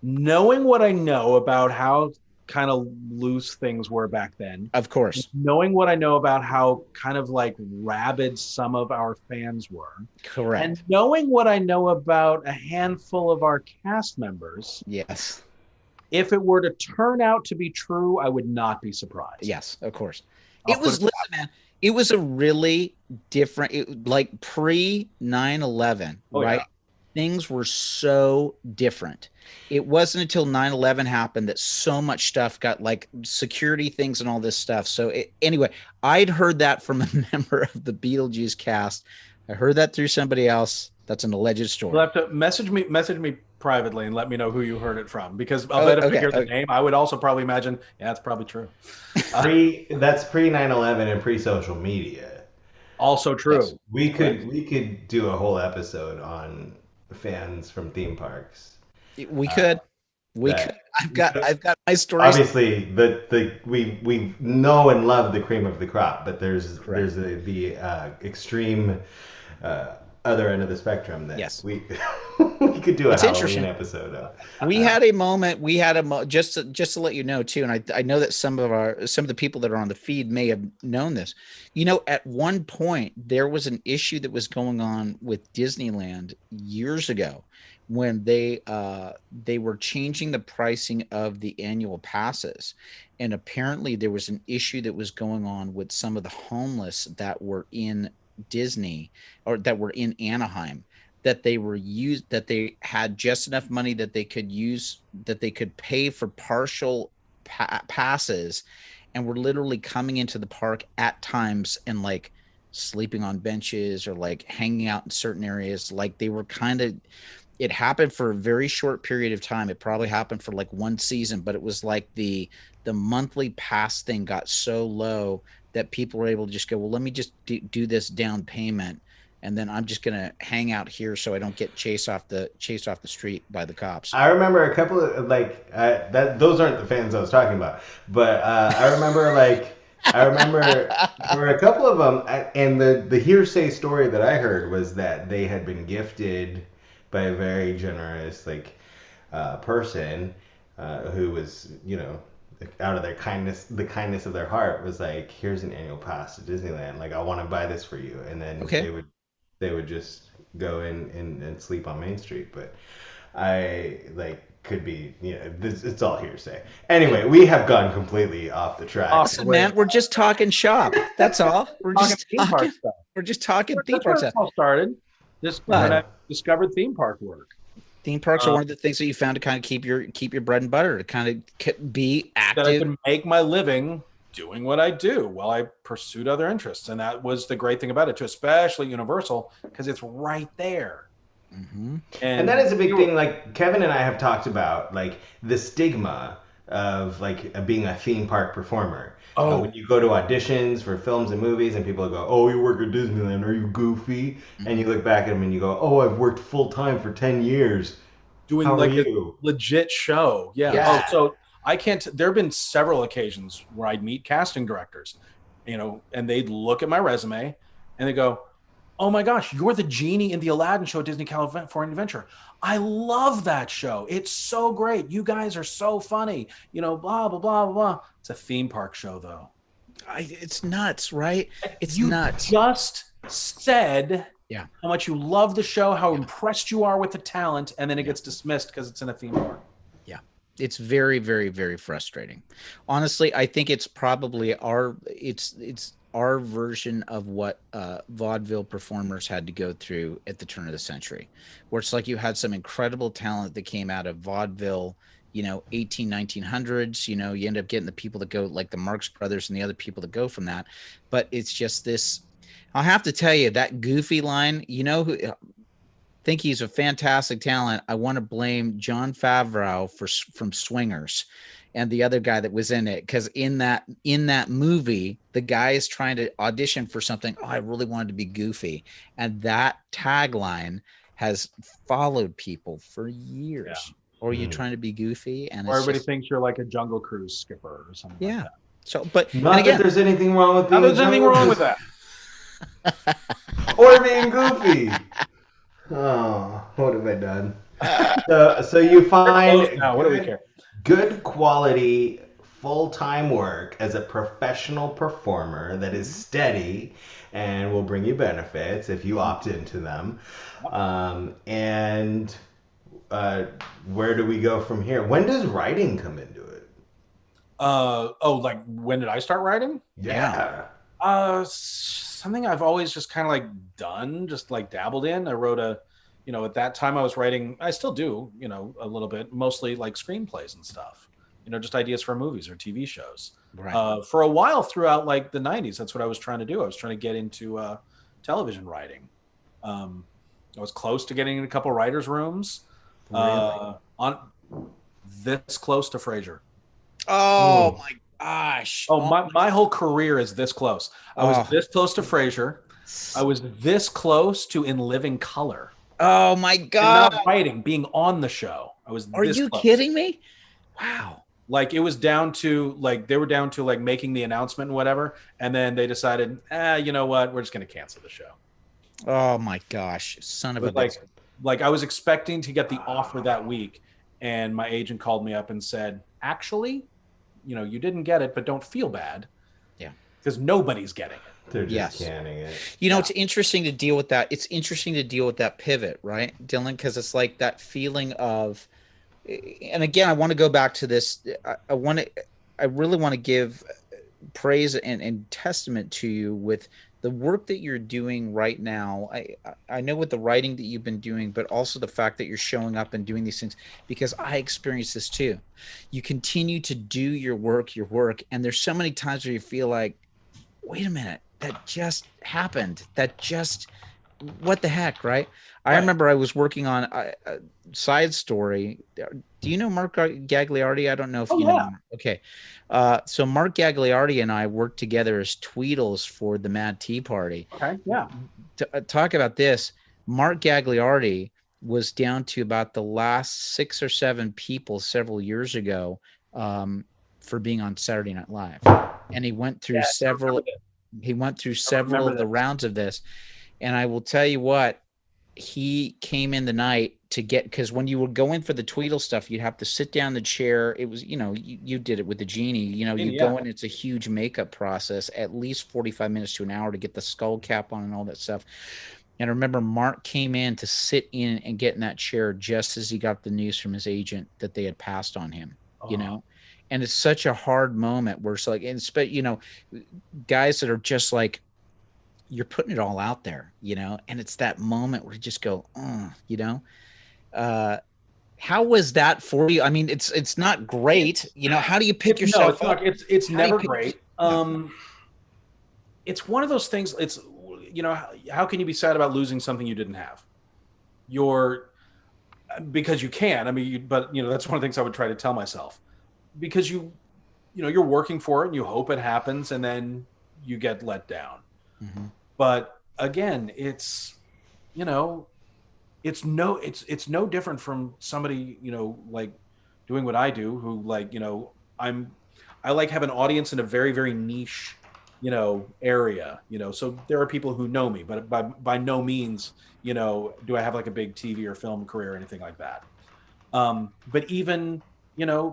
knowing what I know about how kind of loose things were back then, Of course. knowing what I know about how kind of like rabid some of our fans were, Correct. and knowing what I know about a handful of our cast members, Yes. if it were to turn out to be true, I would not be surprised. Yes, of course. I'll It was, put it listen, man, it was a really different, like pre 9/11, Oh, right? yeah. Things were so different. It wasn't until 9/11 happened that so much stuff got, like, security things and all this stuff. So anyway, I'd heard that from a member of the Beetlejuice cast. I heard that through somebody else. That's an alleged story. You'll have to message me privately and let me know who you heard it from, because I'll bet if I hear the name, I would also probably imagine, yeah, it's probably true. That's pre 9/11 and pre social media. Also true. Yes. We could do a whole episode on fans from theme parks. We could. I've got my stories. Obviously, we know and love the cream of the crop, but there's the extreme other end of the spectrum that Yes. we we could do a It's Halloween interesting. episode of. We had a moment. Just to let you know too, and I know that some of the people that are on the feed may have known this. You know, at one point there was an issue that was going on with Disneyland years ago when they were changing the pricing of the annual passes, and apparently there was an issue that was going on with some of the homeless that were in Disney, or that were in Anaheim, that they had just enough money that they could pay for partial passes, and were literally coming into the park at times and, like, sleeping on benches or, like, hanging out in certain areas. Like, they were it happened for a very short period of time. It probably happened for like one season, but it was like the monthly pass thing got so low that people were able to just go, well, let me just do this down payment, and then I'm just gonna hang out here so I don't get chased off the street by the cops. I remember a couple of those aren't the fans I was talking about, but I remember there were a couple of them, and the hearsay story that I heard was that they had been gifted by a very generous person who was, out of the kindness of their heart, was like, here's an annual pass to Disneyland, like, I want to buy this for you, and then they would just go in and sleep on Main Street. But I could be, it's all hearsay. Anyway, we have gone completely off the track. Awesome, man. We're just talking shop. That's all. We're just theme park talking. stuff. We're just talking theme That's park where it stuff. all started. Just when I discovered theme park work. Theme parks are one of the things that you found to kind of keep your bread and butter, to kind of be active. That I can make my living doing what I do while I pursued other interests. And that was the great thing about it, too, especially Universal, because it's right there. Mm-hmm. And that is a big thing. Like, Kevin and I have talked about, like, the stigma of, like, being a theme park performer. When you go to auditions for films and movies and people go, oh, you work at Disneyland, are you goofy? Mm-hmm. And you look back at them and you go, oh, I've worked full time for 10 years. Doing, like, a legit show. Yeah. Yeah. Oh, so I can't. There have been several occasions where I'd meet casting directors, and they'd look at my resume and they go, "Oh my gosh, you're the genie in the Aladdin show at Disney California Adventure. I love that show. It's so great. You guys are so funny. Blah blah blah blah blah." It's a theme park show, though. It's nuts, right? It's you nuts. Just said Yeah. how much you love the show, how impressed you are with the talent, and then it gets dismissed because it's in a theme park. Yeah. It's very, very, very frustrating. Honestly, I think it's probably it's our version of what vaudeville performers had to go through at the turn of the century, where it's like you had some incredible talent that came out of vaudeville, 1900s, you end up getting the people that go, like the Marx Brothers and the other people that go from that. But it's just this, I'll have to tell you, that Goofy line, who think he's a fantastic talent. I want to blame Jon Favreau from Swingers and the other guy that was in it, because in that movie, the guy is trying to audition for something. Oh, I really wanted to be Goofy, and that tagline has followed people for years. Yeah. Or you're trying to be Goofy, and or everybody thinks you're like a Jungle Cruise skipper or something. Yeah. Like that. So, but not that there's anything wrong with being that. Or being Goofy. Oh, what have I done? So you find now, what do we care? Good quality full-time work as a professional performer that is steady and will bring you benefits if you opt into them. And where do we go from here? When does writing come into it? Like when did I start writing? Yeah. Something I've always just kind of like done, just like dabbled in. I wrote at that time I was writing, I still do, a little bit, mostly like screenplays and stuff, just ideas for movies or TV shows. Right. For a while throughout like the 90s, that's what I was trying to do. I was trying to get into television writing. I was close to getting in a couple writers' rooms. Really? On this close to Frasier. Oh my gosh. My whole career is this close. I was this close to Frasier. I was this close to In Living Color. Oh my God. Not writing, being on the show. I was Are you kidding me? Wow. Like it was down to they were down to like making the announcement and whatever. And then they decided, you know what? We're just going to cancel the show. Oh my gosh. Son of a bitch. Like I was expecting to get the offer that week. And my agent called me up and said, actually, you didn't get it, but don't feel bad. Yeah. Because nobody's getting it. They're just canning it. It's interesting to deal with that. It's interesting to deal with that pivot, right, Dylan? Because it's like that feeling of, and again, I want to go back to this. I really want to give praise and testament to you with the work that you're doing right now. I know with the writing that you've been doing, but also the fact that you're showing up and doing these things, because I experienced this too. You continue to do your work, and there's so many times where you feel like, wait a minute, that just happened. What the heck, right? I remember I was working on a Side Story. Do you know Mark Gagliardi? I don't know if you know him. Okay. So Mark Gagliardi and I worked together as Tweedles for the Mad Tea Party. Okay, yeah. Talk about this. Mark Gagliardi was down to about the last 6 or 7 people several years ago for being on Saturday Night Live. And he went through several of the rounds of this. And I will tell you what, he came in the night to get, because when you were going for the Tweedle stuff, you'd have to sit down in the chair. It was, you did it with the Genie, you go in, it's a huge makeup process, at least 45 minutes to an hour to get the skull cap on and all that stuff. And I remember Mark came in to sit in and get in that chair just as he got the news from his agent that they had passed on him, and it's such a hard moment where it's like, guys that are just like, you're putting it all out there, and it's that moment where you just go, how was that for you? I mean, it's not great. How do you pick yourself up? It's never great. It's one of those things. It's, how can you be sad about losing something you didn't have? Because you can, but that's one of the things I would try to tell myself, because you're working for it and you hope it happens, and then you get let down. Mm-hmm. But again, it's no different from somebody, like doing what I do, who I like have an audience in a very, very niche, area, so there are people who know me, but by no means, do I have like a big TV or film career or anything like that. But even,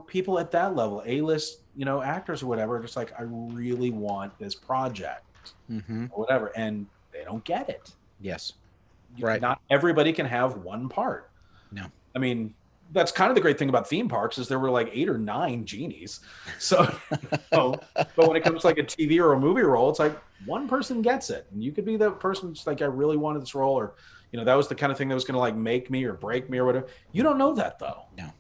people at that level, A-list, actors or whatever, are just like, I really want this project Mm-hmm. or whatever. And they don't get it. Yes. Right. Not everybody can have one part. No. I mean, that's kind of the great thing about theme parks is there were like 8 or 9 genies. So, but when it comes to like a TV or a movie role, it's like one person gets it. And you could be the person just like, I really wanted this role, or, that was the kind of thing that was going to like make me or break me or whatever. You don't know that though. No.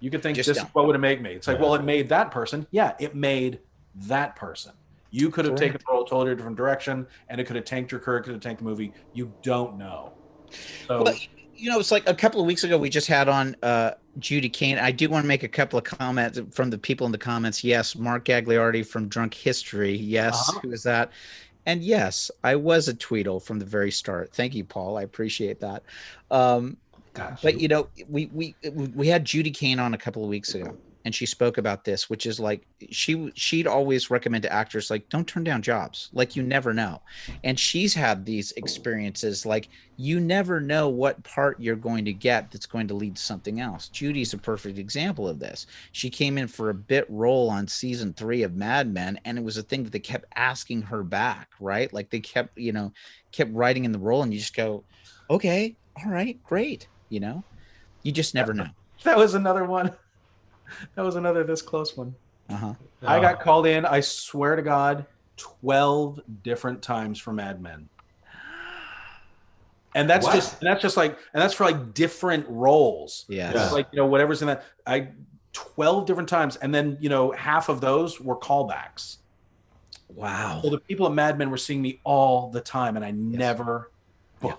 You could think Just this don't. is what would it make me. It's like, well, it made that person. Yeah, it made that person. You could have taken the role totally different direction, and it could have tanked your career, could have tanked the movie. You don't know. So, well, it's like a couple of weeks ago we just had on Judy Kane. I do want to make a couple of comments from the people in the comments. Yes, Mark Gagliardi from Drunk History. Yes, who is that? And yes, I was a Tweedle from the very start. Thank you, Paul. I appreciate that. But we had Judy Kane on a couple of weeks ago, and she spoke about this, which is like she'd always recommend to actors like, don't turn down jobs, like you never know. And she's had these experiences like you never know what part you're going to get that's going to lead to something else. Judy's a perfect example of this. She came in for a bit role on season 3 of Mad Men, and it was a thing that they kept asking her back, right? Like they kept writing in the role, and you just go, okay, all right, great. You just never know. That was another one. That was another this close one. Uh-huh. I got called in, I swear to God, 12 different times for Mad Men. And that's that's for like different roles. Yeah. It's like, whatever's in that. 12 different times. And then, half of those were callbacks. Wow. So the people at Mad Men were seeing me all the time, and I never. Yeah.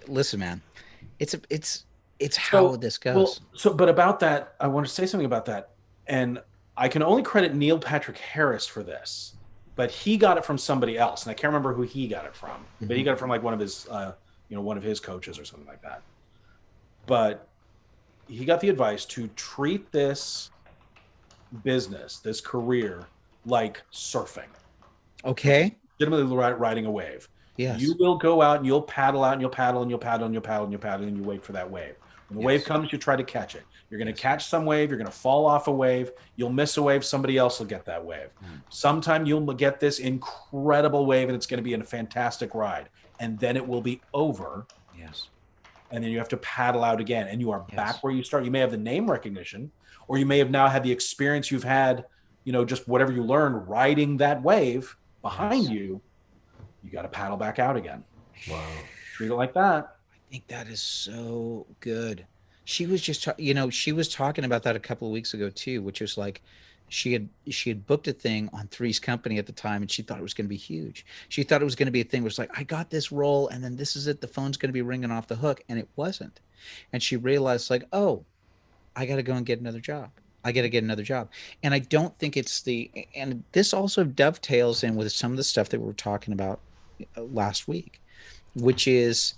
Listen, man. It's how this goes. But about that, I want to say something about that. And I can only credit Neil Patrick Harris for this, but he got it from somebody else. And I can't remember who he got it from, but he got it from like one of his coaches or something like that. But he got the advice to treat this business, this career, like surfing. Okay. Legitimately riding a wave. Yes. You will go out and you'll paddle out and you'll paddle and you'll paddle and you'll paddle and you'll paddle and you wait for that wave. When the wave comes, you try to catch it. You're going to catch some wave. You're going to fall off a wave. You'll miss a wave. Somebody else will get that wave. Sometime you'll get this incredible wave and it's going to be a fantastic ride. And then it will be over. Yes. And then you have to paddle out again. And you are back where you start. You may have the name recognition, or you may have now had the experience you've had, just whatever you learned riding that wave behind you. You got to paddle back out again. Wow. Treat it like that. I think that is so good. She was just, she was talking about that a couple of weeks ago too, which was like, she had booked a thing on Three's Company at the time, and she thought it was going to be huge. She thought it was going to be a thing where it's like, I got this role, and then this is it. The phone's going to be ringing off the hook, and it wasn't. And she realized like, oh, I got to go and get another job. I got to get another job. And I don't think and this also dovetails in with some of the stuff that we were talking about last week, which is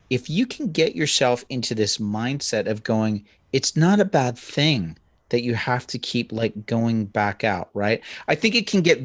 if you can get yourself into this mindset of going, it's not a bad thing that you have to keep like going back out, right? I think it can get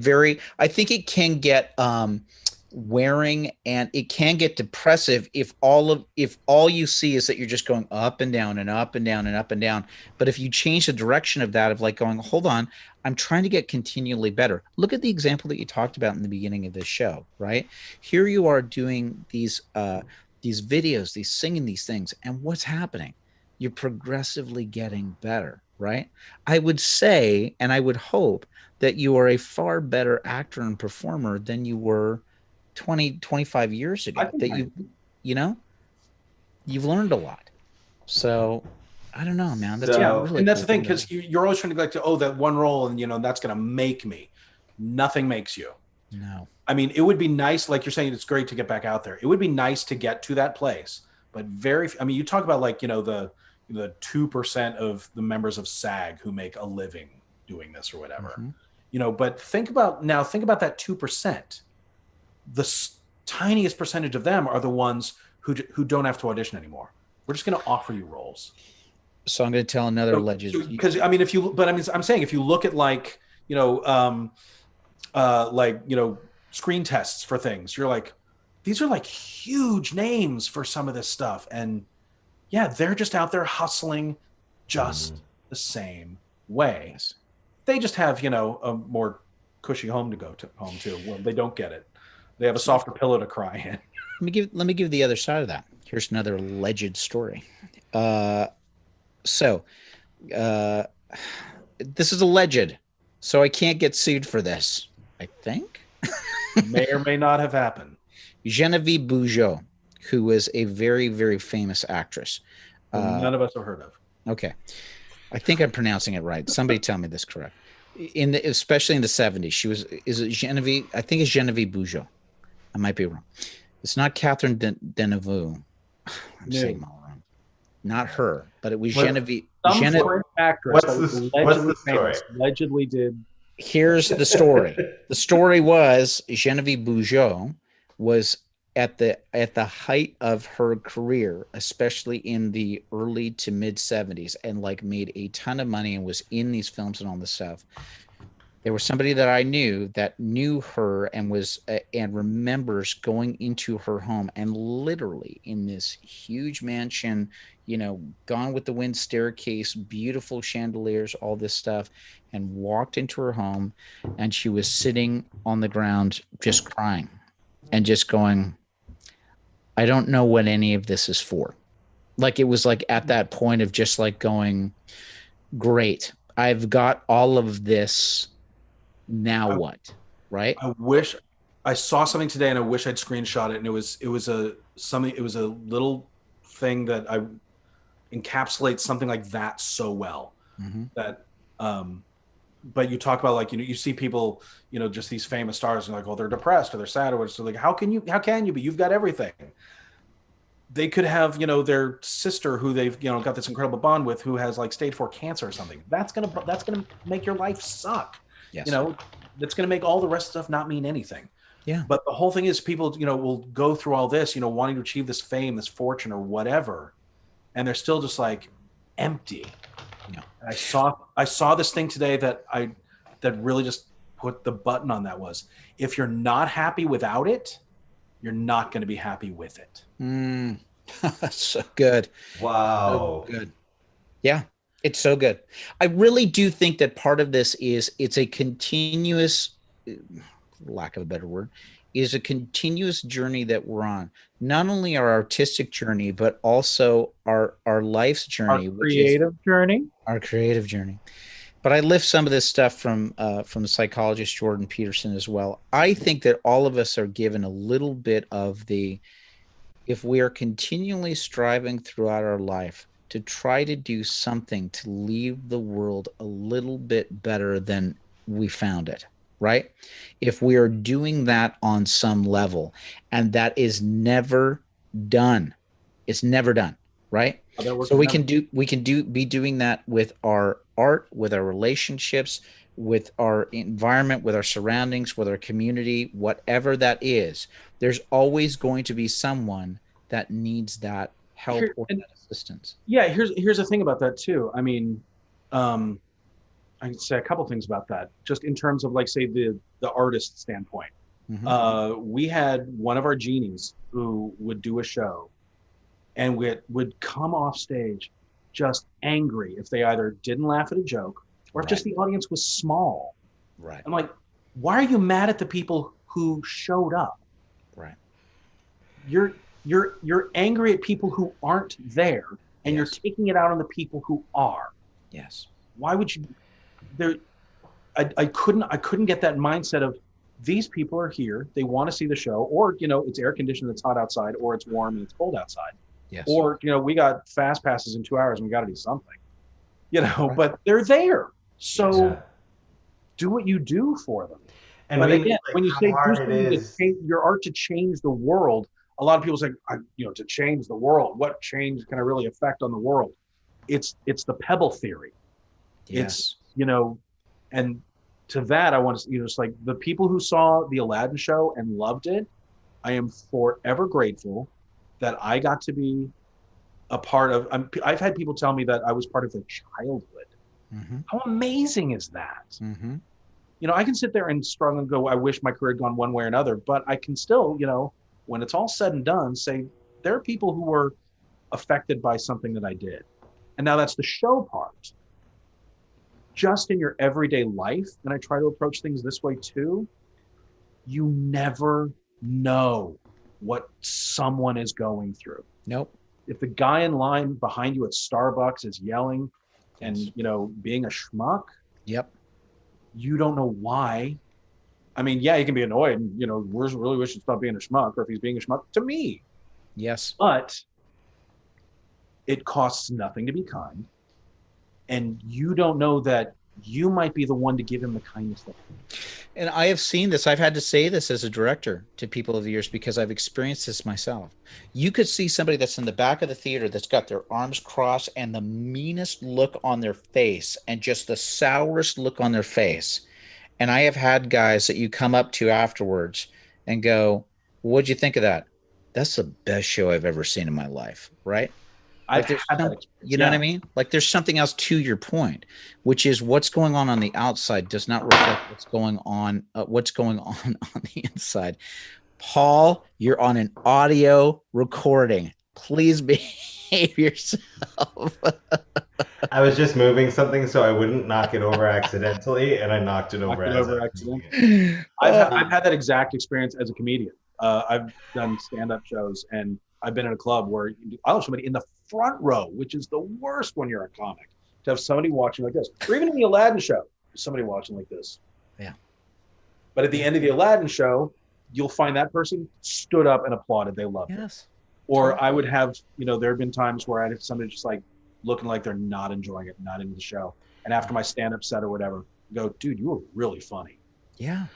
wearing, and it can get depressive if all you see is that you're just going up and down and up and down and up and down. But if you change the direction of that, of like going, hold on, I'm trying to get continually better. Look at the example that you talked about in the beginning of this show, right? Here you are doing these videos, these singing these things, and what's happening? You're progressively getting better, right? I would say, and I would hope that you are a far better actor and performer than you were 20, 25 years ago. That you've learned a lot. So I don't know, man. That's really and that's cool the thing, because you're always trying to like that one role, and that's going to make me. Nothing makes you. No. I mean, it would be nice, like you're saying, it's great to get back out there. It would be nice to get to that place, but you talk about like the 2% of the members of SAG who make a living doing this or whatever, but think about that 2%. The tiniest percentage of them are the ones who don't have to audition anymore. We're just going to offer you roles. So I'm going to tell another legend. Because I mean, I'm saying if you look at like, screen tests for things, you're like, these are like huge names for some of this stuff. And yeah, they're just out there hustling just the same way. Yes. They just have, a more cushy home to go home to. Well, they don't get it. They have a softer pillow to cry in. Let me give the other side of that. Here's another alleged story. This is alleged, so I can't get sued for this, I think. May or may not have happened. Genevieve Bujold, who was a very, very famous actress. None of us have heard of. Okay. I think I'm pronouncing it right. Somebody tell me this correct. Especially in the 70s, is it Genevieve? I think it's Genevieve Bujold. I might be wrong. It's not Catherine Deneuve. I'm saying them all wrong. Not her, but it was Genevieve. Some actress what's the story? Allegedly did. Here's the story. The story was Genevieve Bujold was at the height of her career, especially in the early to mid 70s, and like made a ton of money and was in these films and all this stuff. There was somebody that I knew that knew her and was and remembers going into her home, and literally in this huge mansion, Gone with the Wind staircase, beautiful chandeliers, all this stuff, and walked into her home, and she was sitting on the ground just crying and just going, I don't know what any of this is for. Like, it was like at that point of just like going, great, I've got all of this. Now what? Right? I wish I saw something today, and I wish I'd screenshot it. And it was a little thing that I encapsulates something like that so well. That but you talk about, like, you see people, just these famous stars, and like, oh, they're depressed or they're sad or whatever. So like, how can you be? You've got everything. They could have, their sister who they've, got this incredible bond with, who has like stage 4 cancer or something. That's gonna make your life suck. Yes. That's going to make all the rest of stuff not mean anything. Yeah. But the whole thing is, people, will go through all this, wanting to achieve this fame, this fortune, or whatever, and they're still just like empty. Yeah. I saw this thing today that really just put the button on that was, if you're not happy without it, you're not going to be happy with it. So good. Wow. So good. Yeah. It's so good. I really do think that part of this is it's a continuous, lack of a better word, is a continuous journey that we're on. Not only our artistic journey, but also our life's journey. Our creative journey. Our creative journey. But I lift some of this stuff from the psychologist Jordan Peterson as well. I think that all of us are given a little bit of if we are continually striving throughout our life to try to do something to leave the world a little bit better than we found it, right? If we are doing that on some level, and that is never done, it's never done, right? So we can be doing that with our art, with our relationships, with our environment, with our surroundings, with our community, whatever that is. There's always going to be someone that needs that help or that assistance. Yeah, here's the thing about that too. I mean, I can say a couple things about that, just in terms of, like, say, the artist standpoint. We had one of our genies who would do a show, and would come off stage just angry if they either didn't laugh at a joke, or if just the audience was small. Right. I'm like, why are you mad at the people who showed up? Right. You're angry at people who aren't there, and you're taking it out on the people who are. Yes. Why would you? I couldn't get that mindset of, these people are here, they want to see the show, or it's air conditioned, it's hot outside, or it's warm and it's cold outside. Yes. Or we got fast passes in 2 hours and we got to do something. But they're there, so do what you do for them. And but again, when you say your art to change the world, a lot of people say, to change the world, what change can I really affect on the world? It's the pebble theory. Yes. It's, and to that, I want to, it's like the people who saw the Aladdin show and loved it, I am forever grateful that I got to be a part of. I've had people tell me that I was part of their childhood. Mm-hmm. How amazing is that? Mm-hmm. You know, I can sit there and struggle and go, I wish my career had gone one way or another, but I can still, you know, when it's all said and done, say there are people who were affected by something that I did. And now that's the show part. Just in your everyday life, and I try to approach things this way too, you never know what someone is going through. Nope. If the guy in line behind you at Starbucks is yelling and, Yes. you know, being a schmuck, Yep. you don't know why. I mean, yeah, he can be annoyed and, you know, really wish he'd stop being a schmuck, or if he's being a schmuck to me. Yes. But it costs nothing to be kind. And you don't know that you might be the one to give him the kindness thing. And I have seen this. I've had to say this as a director to people over the years because I've experienced this myself. You could see somebody that's in the back of the theater that's got their arms crossed and the meanest look on their face and just the sourest look on their face. And I have had guys that you come up to afterwards and go, "What'd you think of that?" That's the best show I've ever seen in my life, right? I've There's had that some, experience. you know what I Yeah. mean? Like there's something else to your point, which is what's going on the outside does not reflect what's going on the inside. Paul, you're on an audio recording. Please behave yourself. I was just moving something so I wouldn't knock it over accidentally, and I knocked it over Knocked it as over I was accidentally. moving it. I've had that exact experience as a comedian. I've done stand-up shows, and I've been in a club where I'll have somebody in the front row, which is the worst when you're a comic, to have somebody watching like this, or even in the Aladdin show, somebody watching like this. Yeah. But at the end of the Aladdin show, you'll find that person stood up and applauded. They loved it. Yes. Or I would have, you know, there have been times where I'd have somebody just like looking like they're not enjoying it, not into the show. And after my stand-up set or whatever, go, dude, you were really funny. Yeah.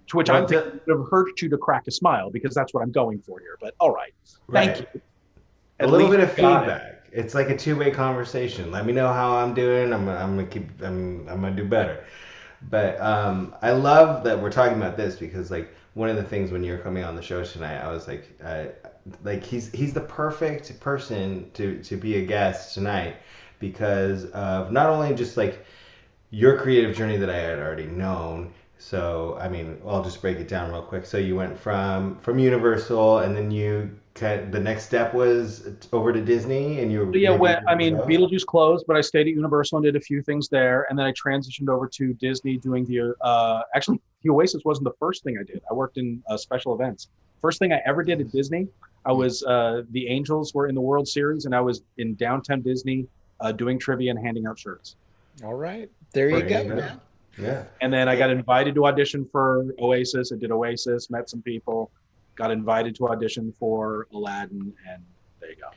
To which I'm thinking it would have hurt you to crack a smile because that's what I'm going for here. But all right. Thank you. A little bit of feedback. It's like a two-way conversation. Let me know how I'm doing. I'm gonna do better. But I love that we're talking about this because like one of the things when you're coming on the show tonight, I was like he's the perfect person to be a guest tonight because of not only just like your creative journey that I had already known. So I mean, I'll just break it down real quick. So you went from Universal, and then the next step was over to Disney, and you. Yeah, Beetlejuice closed, but I stayed at Universal and did a few things there, and then I transitioned over to Disney doing the. Actually, the Oasis wasn't the first thing I did. I worked in special events. First thing I ever did at Disney, I was the Angels were in the World Series, and I was in downtown Disney doing trivia and handing out shirts. All right, there you go, man. Yeah. And then I got invited to audition for Oasis. I did Oasis, met some people, got invited to audition for Aladdin, and there you go.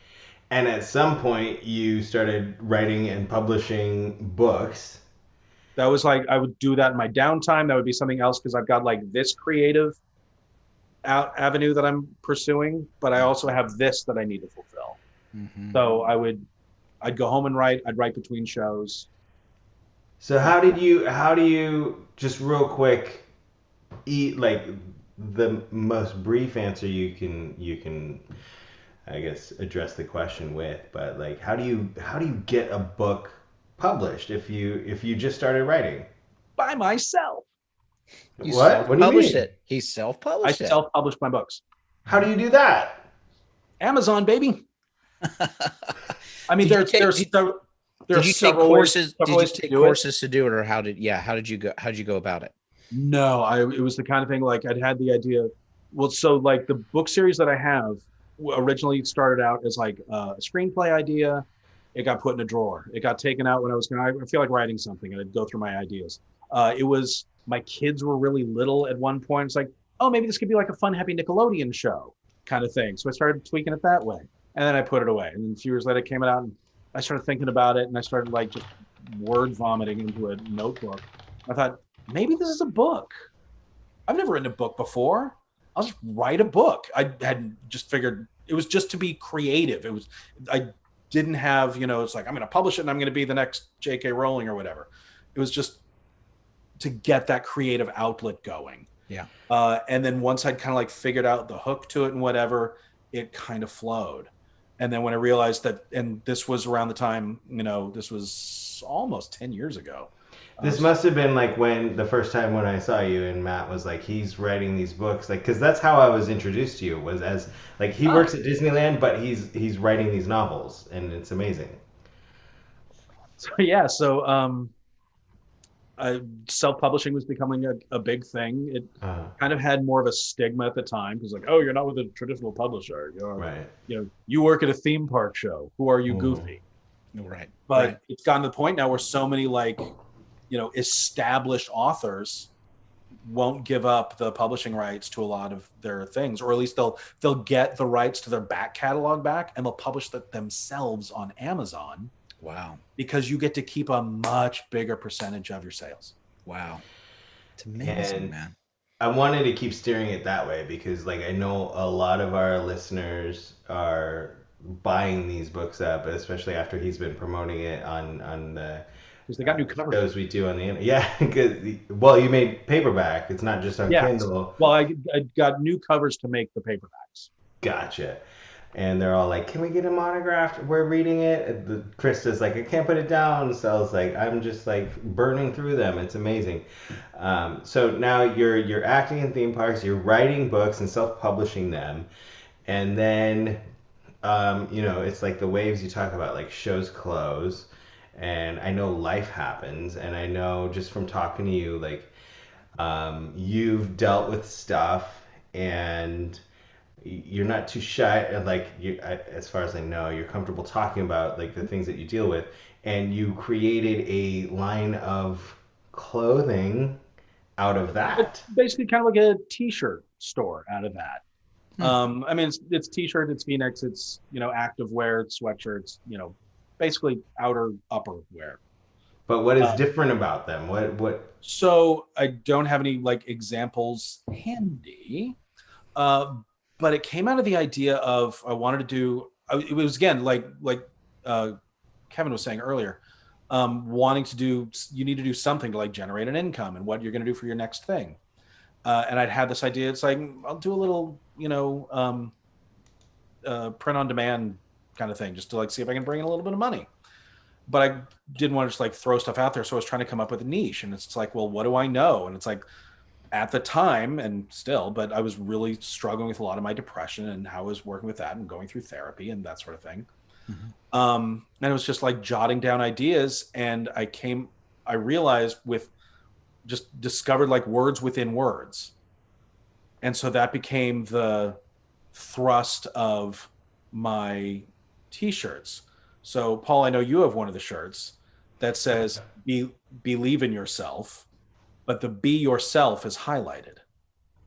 And at some point, you started writing and publishing books. That was like, I would do that in my downtime. That would be something else because I've got like this creative avenue that I'm pursuing, but I also have this that I need to fulfill. Mm-hmm. So I'd go home and write. I'd write between shows. So how do you just real quick eat like the most brief answer you can I guess address the question with, but like how do you get a book published if you just started writing? By myself. What do you mean? It. He self-published it. I self-published my books. How do you do that? Amazon, baby. I mean, Did you take courses? Did you take courses to do it, or how did you go about it? No, it was the kind of thing like I'd had the idea. Well, so like the book series that I have originally started out as like a screenplay idea. It got put in a drawer. It got taken out when I feel like writing something, and I'd go through my ideas. It was my kids were really little at one point. It's like, oh, maybe this could be like a fun, happy Nickelodeon show kind of thing. So I started tweaking it that way, and then I put it away. And then a few years later, it came out, and I started thinking about it, and I started like just word vomiting into a notebook. I thought, maybe this is a book. I've never written a book before. I'll just write a book. I had just figured it was just to be creative. I didn't have, it's like, I'm going to publish it and I'm going to be the next J.K. Rowling or whatever. It was just to get that creative outlet going. Yeah. And then once I'd kind of like figured out the hook to it and whatever, it kind of flowed. And then when I realized that, and this was around the time, this was almost 10 years ago. This must have been like when the first time when I saw you and Matt was like, he's writing these books, like, because that's how I was introduced to you, was as like he works at Disneyland, but he's writing these novels, and it's amazing. So yeah, self-publishing was becoming a big thing. It kind of had more of a stigma at the time because, like, oh, you're not with a traditional publisher. Right. You work at a theme park show. Who are you, Goofy? Right. But it's gotten to the point now where so many established authors won't give up the publishing rights to a lot of their things, or at least they'll get the rights to their back catalog back, and they'll publish that themselves on Amazon. Wow. Because you get to keep a much bigger percentage of your sales. Wow. It's amazing, man. I wanted to keep steering it that way because, like, I know a lot of our listeners are buying these books up, especially after he's been promoting it on the because they got new covers. Shows we do on the internet. Yeah, because you made paperback. It's not just on Kindle. Well, I got new covers to make the paperbacks. Gotcha. And they're all like, "Can we get them autographed? We're reading it." Krista's like, "I can't put it down." So I was like, "I'm just like burning through them. It's amazing." So now you're acting in theme parks. You're writing books and self-publishing them, and then it's like the waves you talk about, like shows close. And I know life happens, and I know just from talking to you, like, you've dealt with stuff, and you're not too shy. And like, as far as I know, you're comfortable talking about like the things that you deal with, and you created a line of clothing out of that. It's basically kind of like a t-shirt store out of that. I mean, it's t-shirt, it's V-necks, it's active wear, it's sweatshirts, basically outer upper wear. But what is different about them? What? So I don't have any like examples handy, but it came out of the idea of I wanted to do. It was again like Kevin was saying earlier, wanting to do. You need to do something to like generate an income and what you're going to do for your next thing. And I'd had this idea. It's like I'll do a little print on demand kind of thing, just to like see if I can bring in a little bit of money. But I didn't want to just like throw stuff out there. So I was trying to come up with a niche, and it's like, well, what do I know? And it's like at the time and still, but I was really struggling with a lot of my depression and how I was working with that and going through therapy and that sort of thing. And it was just like jotting down ideas. And I realized just discovered like words within words. And so that became the thrust of my t-shirts. So Paul, I know you have one of the shirts that says believe in yourself, but the be yourself is highlighted.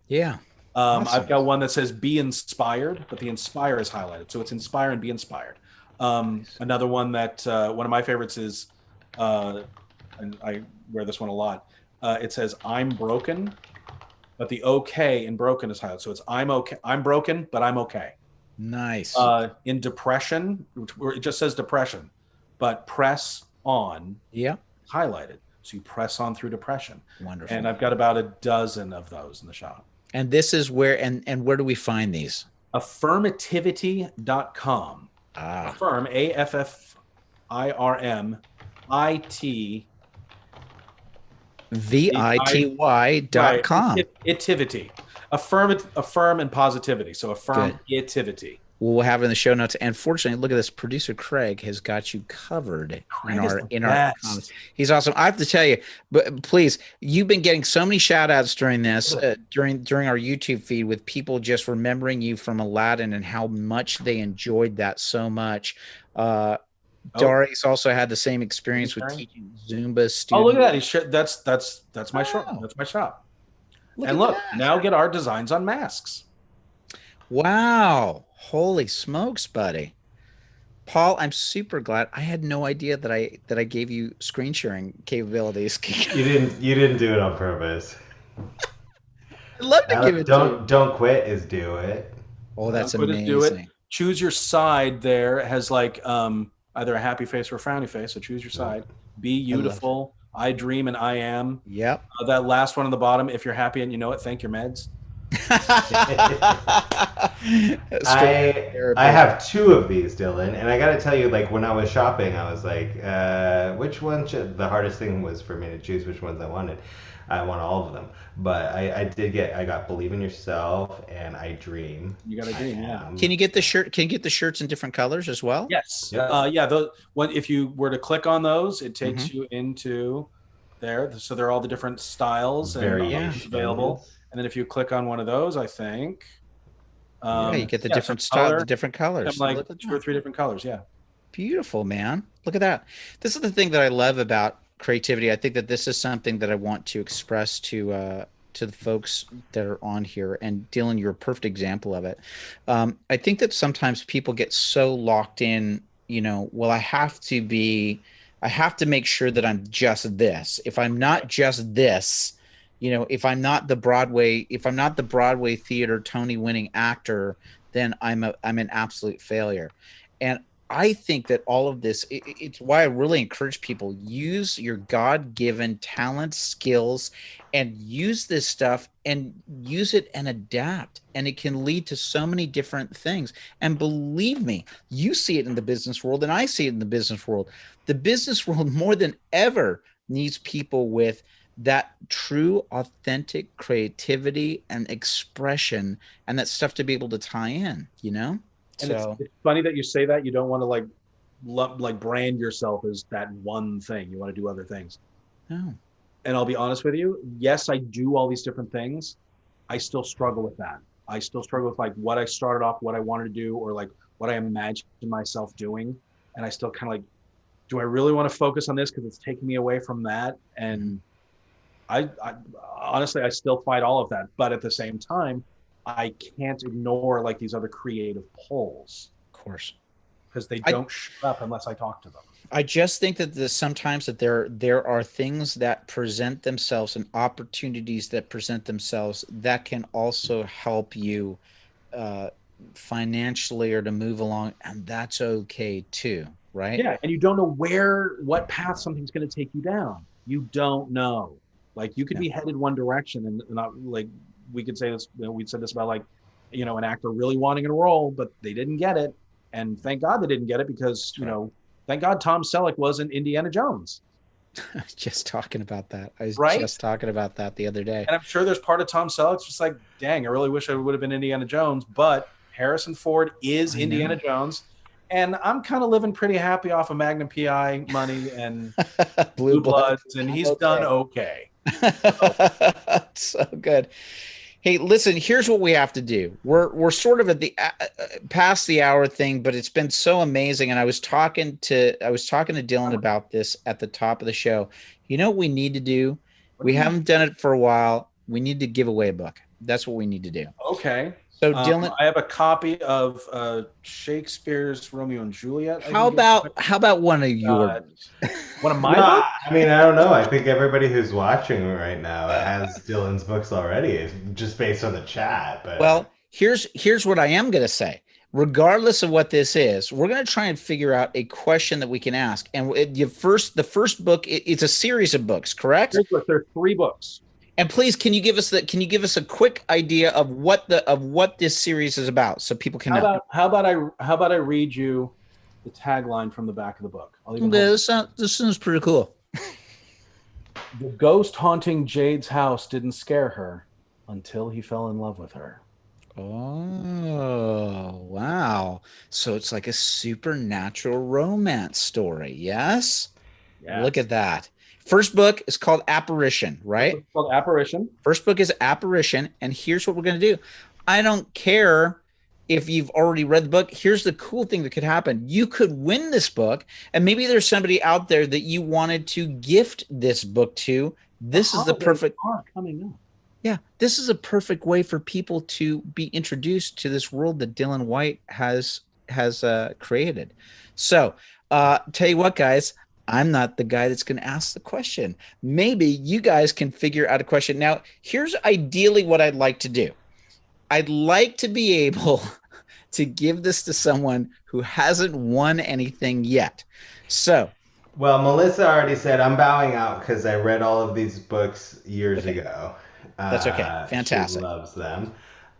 Yeah. Awesome. I've got one that says be inspired, but the inspire is highlighted. So it's inspire and be inspired. Another one that one of my favorites is, and I wear this one a lot. It says I'm broken, but the okay in broken is highlighted. So it's I'm okay. I'm broken, but I'm okay. Nice. In depression, it just says depression, but press on. Yeah. Highlighted. So you press on through depression. Wonderful. And I've got about a dozen of those in the shop. And this is where, and where do we find these? Affirmativity.com. Affirm, AFFIRM VITY.com. Itivity. Affirm and positivity. So affirmativity. We'll have it in the show notes. And fortunately, look at this. Producer Craig has got you covered in our comments. He's awesome. I have to tell you, but please, you've been getting so many shout outs during this, during our YouTube feed, with people just remembering you from Aladdin and how much they enjoyed that so much. Darius also had the same experience with teaching Zumba students. Oh, look at that. That's my shop. That's my shop. Look, now get our designs on masks. Wow. Holy smokes, buddy. Paul, I'm super glad. I had no idea that I gave you screen sharing capabilities. You didn't do it on purpose. I'd love to give it to you. Don't quit is do it. Oh, that's amazing. Do it. Choose your side there. It has like either a happy face or a frowny face. So choose your side. Be beautiful. I dream and I am. Yep. That last one on the bottom, if you're happy and you know it, thank your meds. Straight I therapy. have two of these, Dylan, and I got to tell you, like when I was shopping, I was like, which one should? The hardest thing was for me to choose which ones I wanted. I want all of them, but I got Believe in Yourself and I Dream. You got a I dream, yeah. Can am. you get the shirt? Can you get the shirts in different colors as well? Yes. Yep. Yeah. If you were to click on those, it Mm-hmm. takes you into there. So they're all the different styles and options available. Variations. And then if you click on one of those, I think, Yeah, you get the yeah, so different style, the color, different I'm colors. like Look at 2 or 3 that. different colors. Yeah. Beautiful, man. Look at that. This is the thing that I love about creativity. I think that this is something that I want to express to the folks that are on here. And Dylan, you're a perfect example of it. I think that sometimes people get so locked in, well, I have to make sure that I'm just this. If I'm not just this, if I'm not the Broadway theater Tony winning actor, then I'm an absolute failure. And I think that all of this, it's why I really encourage people, use your God-given talents, skills, and use this stuff and use it and adapt. And it can lead to so many different things. And believe me, you see it in the business world and I see it in the business world. The business world more than ever needs people with that true, authentic creativity and expression and that stuff to be able to tie in. And it's, So, it's funny that you say that. You don't want to like brand yourself as that one thing. You want to do other things. no. And I'll be honest with you. Yes, I do all these different things. I still struggle with that. I still struggle with like what I started off, what I wanted to do, or like what I imagined myself doing. And I still kind of like, do I really want to focus on this because it's taking me away from that? And I honestly, I still fight all of that. But at the same time, I can't ignore like these other creative pulls Of course. because they I don't shut up unless I talk to them. I just think that sometimes that there are things that present themselves and opportunities that present themselves that can also help you uh, financially or to move along, and that's okay too, right? Yeah, and you don't know what path something's going to take you down. You don't know. Like you could Yeah. be headed one direction, and not like we could say this. We said this about like, an actor really wanting a role, but they didn't get it, and thank God they didn't get it because That's right. thank God Tom Selleck wasn't Indiana Jones, I was just talking about that. I was right? just talking about that the other day. And I'm sure there's part of Tom Selleck's just like, dang, I really wish I would have been Indiana Jones, but Harrison Ford is I know. Indiana Jones. And I'm kind of living pretty happy off of Magnum PI money and Blue Blue blood. Bloods, and I'm he's done okay. okay. So good. Hey, listen, here's what we have to do. We're sort of at the past the hour thing, but it's been so amazing. And I was talking to Dylan about this at the top of the show. You know what we need to do? We haven't done it for a while. We need to give away a book. That's what we need to do. Okay. So Dylan, I have a copy of Shakespeare's Romeo and Juliet. how about one of yours? One of my No, books? I mean, I don't know. I think everybody who's watching right now has Dylan's books already, it's just based on the chat. But Well, here's what I am going to say. Regardless of what this is, we're going to try and figure out a question that we can ask. And the first book, it's a series of books, correct? There are 3 books. And please, can you give us a quick idea of what this series is about, so people can know? How about I read you the tagline from the back of the book? Okay, this sounds pretty cool. The ghost haunting Jade's house didn't scare her until he fell in love with her. Oh, wow. So it's like a supernatural romance story. Yes? Yeah. Look at that. First book is called Apparition, right? It's called Apparition. First book is Apparition. And here's what we're going to do. I don't care if you've already read the book. Here's the cool thing that could happen. You could win this book, and maybe there's somebody out there that you wanted to gift this book to. This is the perfect coming up. Yeah, this is a perfect way for people to be introduced to this world that Dylan White has created. So, tell you what, guys, I'm not the guy that's going to ask the question. Maybe you guys can figure out a question. Now, here's ideally what I'd like to do. I'd like to be able to give this to someone who hasn't won anything yet. So, well, Melissa already said I'm bowing out because I read all of these books years ago. That's okay. Fantastic. She loves them.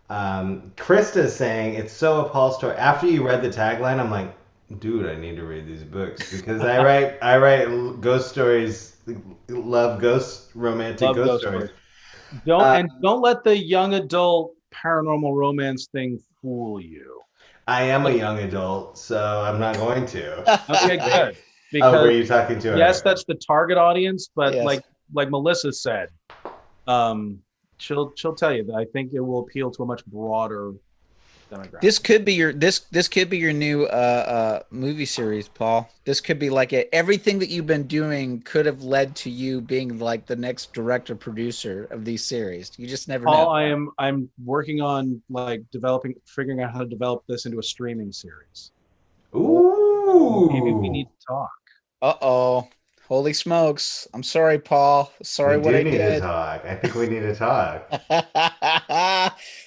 Krista's saying it's so a Paul story. After you read the tagline, I'm like, dude, I need to read these books because I write ghost stories, love romantic Love ghost ghost stories. stories. Uh, Don't let the young adult paranormal romance thing fool you. I am a young adult, so I'm not going to. Okay, good. Oh, were Because you talking to yes, her? that's the target audience, but Yes. like Melissa said, um, she'll tell you that I think it will appeal to a much broader demographic. This could be your this could be your new movie series, Paul. This could be like it. Everything that you've been doing could have led to you being like the next director producer of these series. You just never Paul, know. I'm working on like figuring out how to develop this into a streaming series. Maybe we Ooh, need to talk. Uh-oh. Holy smokes. I'm sorry, Paul. Sorry we what do I need to did. talk. I think we need to talk.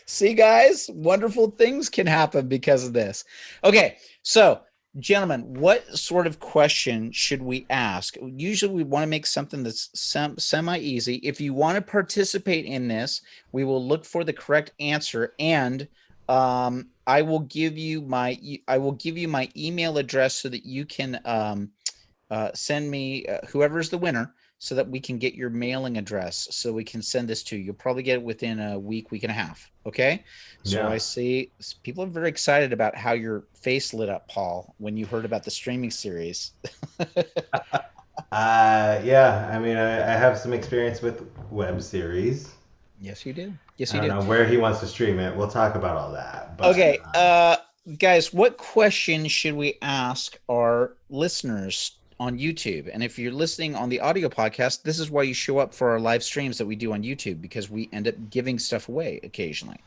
See, guys, wonderful things can happen because of this. Okay, so gentlemen, what sort of question should we ask? Usually we want to make something that's semi-easy. If you want to participate in this, we will look for the correct answer, and I will give you my email address so that you can send me whoever's the winner so that we can get your mailing address so we can send this to you. You'll probably get it within a week and a half. Okay. So Yeah. I see people are very excited about how your face lit up, Paul, when you heard about the streaming series. Yeah. I mean, I have some experience with web series. Yes, you do. Yes, I you don't do. know where he wants to stream it. We'll talk about all that. But Okay. Guys, what question should we ask our listeners on YouTube? And if you're listening on the audio podcast, this is why you show up for our live streams that we do on YouTube, because we end up giving stuff away occasionally.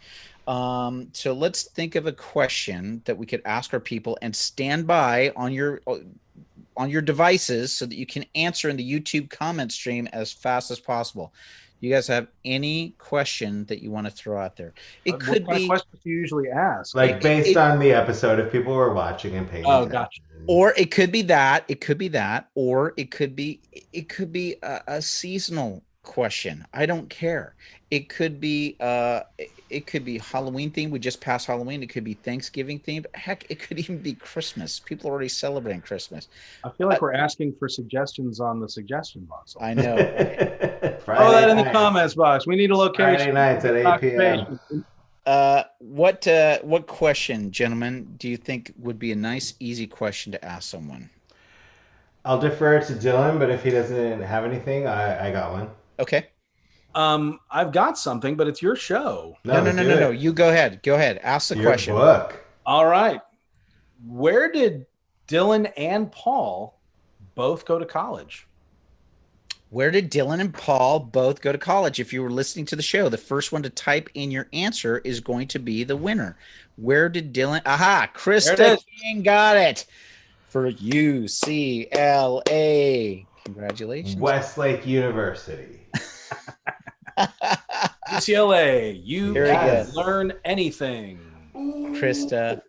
So let's think of a question that we could ask our people, and stand by on your devices so that you can answer in the YouTube comment stream as fast as possible. You guys have any question that you want to throw out there? It What could kind of be questions do you usually ask? like Like, based on the episode, if people were watching and paying oh, attention. gotcha. or it could be that, or it could be a seasonal question. I don't care. It could be Halloween themed. We just passed Halloween. It could be Thanksgiving themed. Heck, it could even be Christmas. People are already celebrating Christmas. I feel like we're asking for suggestions on the suggestion box. I know. Friday Throw that in the night. comments box. We need a Friday location. nights at 8 p.m. What question, gentlemen, do you think would be a nice, easy question to ask someone? I'll defer to Dylan, but if he doesn't have anything, I got one. Okay. I've got something, but it's your show. No. You go ahead. Go ahead. Ask the Your question. book. All right. Where did Dylan and Paul both go to college? Where did Dylan and Paul both go to college? If you were listening to the show, the first one to type in your answer is going to be the winner. Where did Dylan? Aha, Krista King got it for UCLA. Congratulations. Westlake University. UCLA. You Very can good. learn anything. Krista.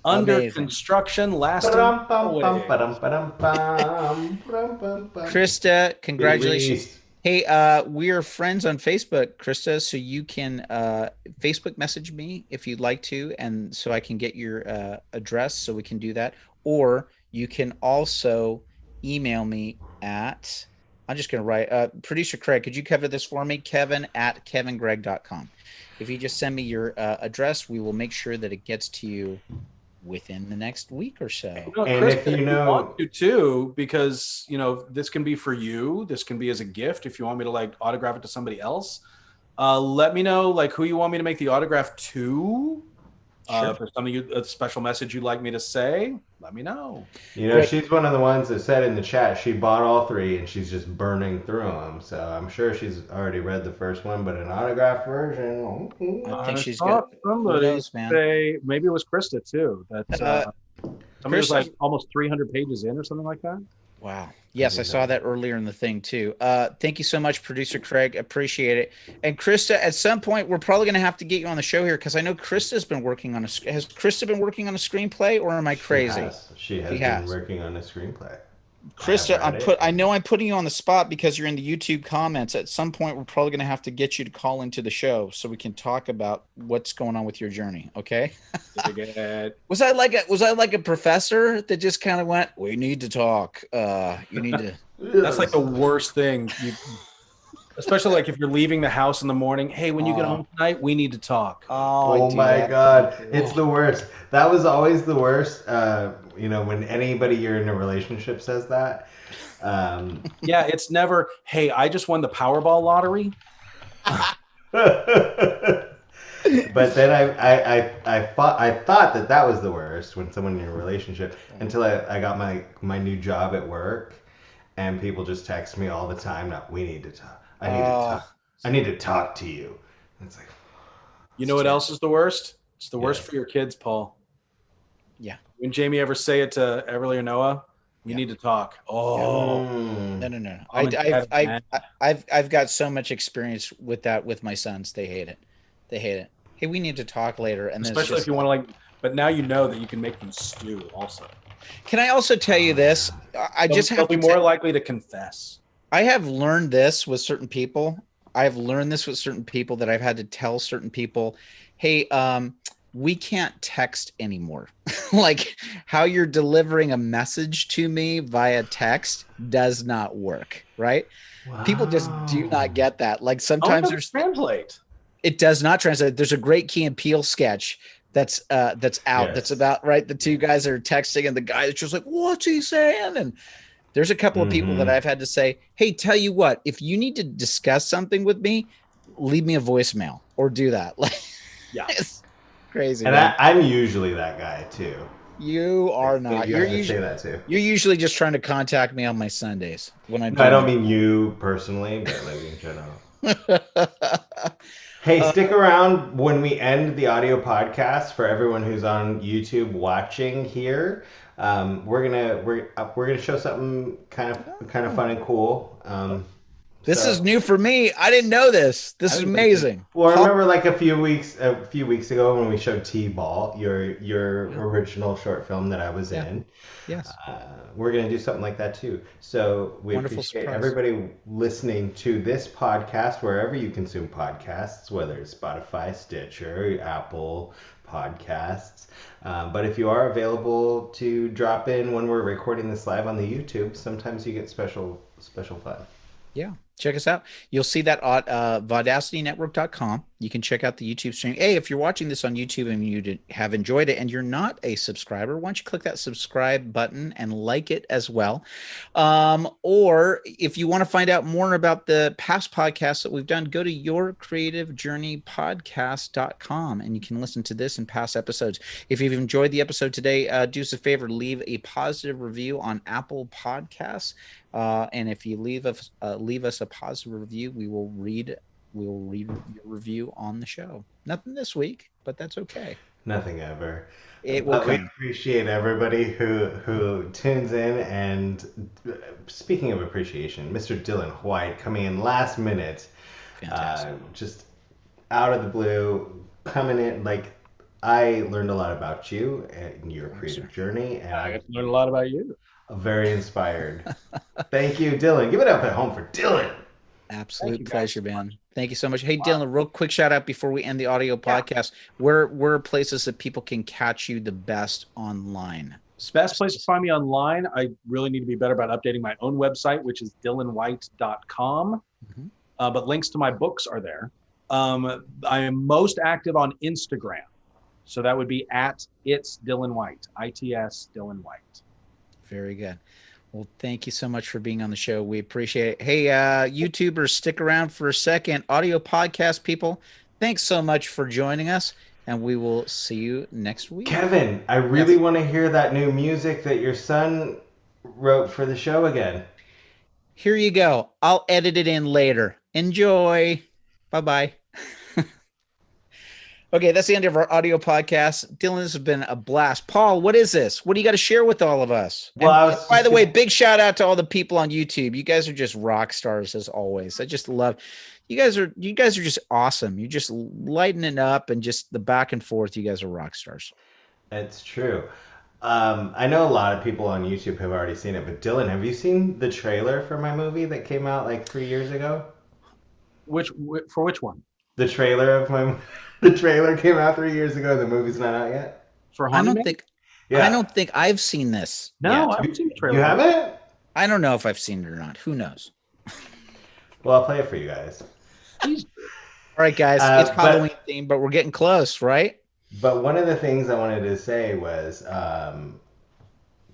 Under Amazing. construction, lasting. Krista, congratulations. Hey, we are friends on Facebook, Krista, so you can Facebook message me if you'd like to, and so I can get your address so we can do that. Or you can also email me at, I'm just going to write, Producer Craig, could you cover this for me? Kevin@kevingregg.com. If you just send me your address, we will make sure that it gets to you within the next week or so. And Chris, if you want to too, because this can be for you, this can be as a gift. If you want me to like autograph it to somebody else, let me know like who you want me to make the autograph to. Sure. If there's something a special message you'd like me to say, let me know. She's one of the ones that said in the chat she bought all three and she's just burning through them. So I'm sure she's already read the first one, but an autographed version. I think she's good. Somebody say maybe it was Krista too. That somebody was like almost 300 pages in or something like that. Wow. Yes, I saw that earlier in the thing too. Thank you so much, Producer Craig. Appreciate it. And Krista, at some point, we're probably going to have to get you on the show here because I know Krista's been working on has Krista been working on a screenplay, or am I crazy? She has been working on a screenplay. Krista, read it. I know I'm putting you on the spot because you're in the YouTube comments. At some point, we're probably going to have to get you to call into the show so we can talk about what's going on with your journey. Okay. Was I like a professor that just kind of went, "We need to talk. You need to." That's like the worst thing. Especially like if you're leaving the house in the morning. Hey, when you get home tonight, we need to talk. Oh my God. It's the worst. That was always the worst. When anybody you're in a relationship says that. Yeah, it's never, hey, I just won the Powerball lottery. But then I thought that was the worst when someone in a relationship until I got my new job at work and people just text me all the time. No, we need to talk. I need to talk. I need to talk to you. And it's like, you know what else is the worst? It's the worst for your kids, Paul. Yeah. When Jamie ever say it to Everly or Noah, we need to talk. Oh, no. I've got so much experience with that with my sons. They hate it. Hey, we need to talk later. And especially if you want to but now you know that you can make them stew also. Can I also tell you this? They'll be more likely to confess. I have learned this with certain people. I've learned this with certain people that I've had to tell certain people, hey, we can't text anymore. Like how you're delivering a message to me via text does not work, right? Wow. People just do not get that. Like sometimes there's translate. It does not translate. There's a great Key and Peele sketch that's out. Yes. That's about right. The two guys are texting and the guy is just like, what's he saying? And there's a couple of people that I've had to say, hey, tell you what, if you need to discuss something with me, leave me a voicemail or do that. Like, yeah, it's crazy. And I'm usually that guy too. You are not. You're usually say that too. You're usually just trying to contact me on my Sundays when I. No, I don't mean you personally, but like in general. Hey, stick around when we end the audio podcast for everyone who's on YouTube watching here. We're gonna show something kind of fun and cool. This is new for me. I didn't know this. This is amazing. Well, I remember like a few weeks ago when we showed T-Ball, your original short film that I was in. Yes. We're going to do something like that too. So we appreciate everybody listening to this podcast wherever you consume podcasts, whether it's Spotify, Stitcher, Apple Podcasts. But if you are available to drop in when we're recording this live on the YouTube, sometimes you get special fun. Yeah. Check us out. You'll see that at vaudacitynetwork.com. You can check out the YouTube stream. Hey, if you're watching this on YouTube and you have enjoyed it and you're not a subscriber, why don't you click that subscribe button and like it as well? Or if you want to find out more about the past podcasts that we've done, go to yourcreativejourneypodcast.com and you can listen to this and past episodes. If you've enjoyed the episode today, do us a favor, leave a positive review on Apple Podcasts. And if you leave us a positive review, we will read your review on the show. Nothing this week, but that's okay. Nothing ever. It will come. We appreciate everybody who tunes in. And speaking of appreciation, Mr. Dylan White coming in last minute. Fantastic. Just out of the blue, coming in. Like, I learned a lot about you and your creative journey. And I learned a lot about you. Very inspired. Thank you, Dylan. Give it up at home for Dylan. Absolute pleasure, man. Thank you so much. Hey, Dylan, real quick shout out before we end the audio podcast. Where are places that people can catch you the best online? Best place to find me online. I really need to be better about updating my own website, which is dylanwhite.com. But links to my books are there. I am most active on Instagram. So that would be at It's Dylan White, ITS Dylan White. Very good. Well, thank you so much for being on the show. We appreciate it. Hey, YouTubers, stick around for a second. Audio podcast people, thanks so much for joining us, and we will see you next week. Kevin, I really want to hear that new music that your son wrote for the show again. Here you go. I'll edit it in later. Enjoy. Bye-bye. Okay, that's the end of our audio podcast. Dylan, this has been a blast. Paul, what is this? What do you got to share with all of us? Well, by the way, big shout out to all the people on YouTube. You guys are just rock stars as always. I just love you guys are just awesome. You're just lighting it up and just the back and forth. You guys are rock stars. It's true. I know a lot of people on YouTube have already seen it, but Dylan, have you seen the trailer for my movie that came out like 3 years ago? For which one? The trailer of my the trailer came out 3 years ago. The movie's not out yet. For I Haunted don't Man? think I Yeah, don't think I've seen this No, I yet. haven't seen the you trailer. haven't? I don't know if I've seen it or not. Who knows? Well, I'll play it for you guys. Please. All right, guys, it's Halloween But themed, but we're getting close, right? one of the things I wanted to say was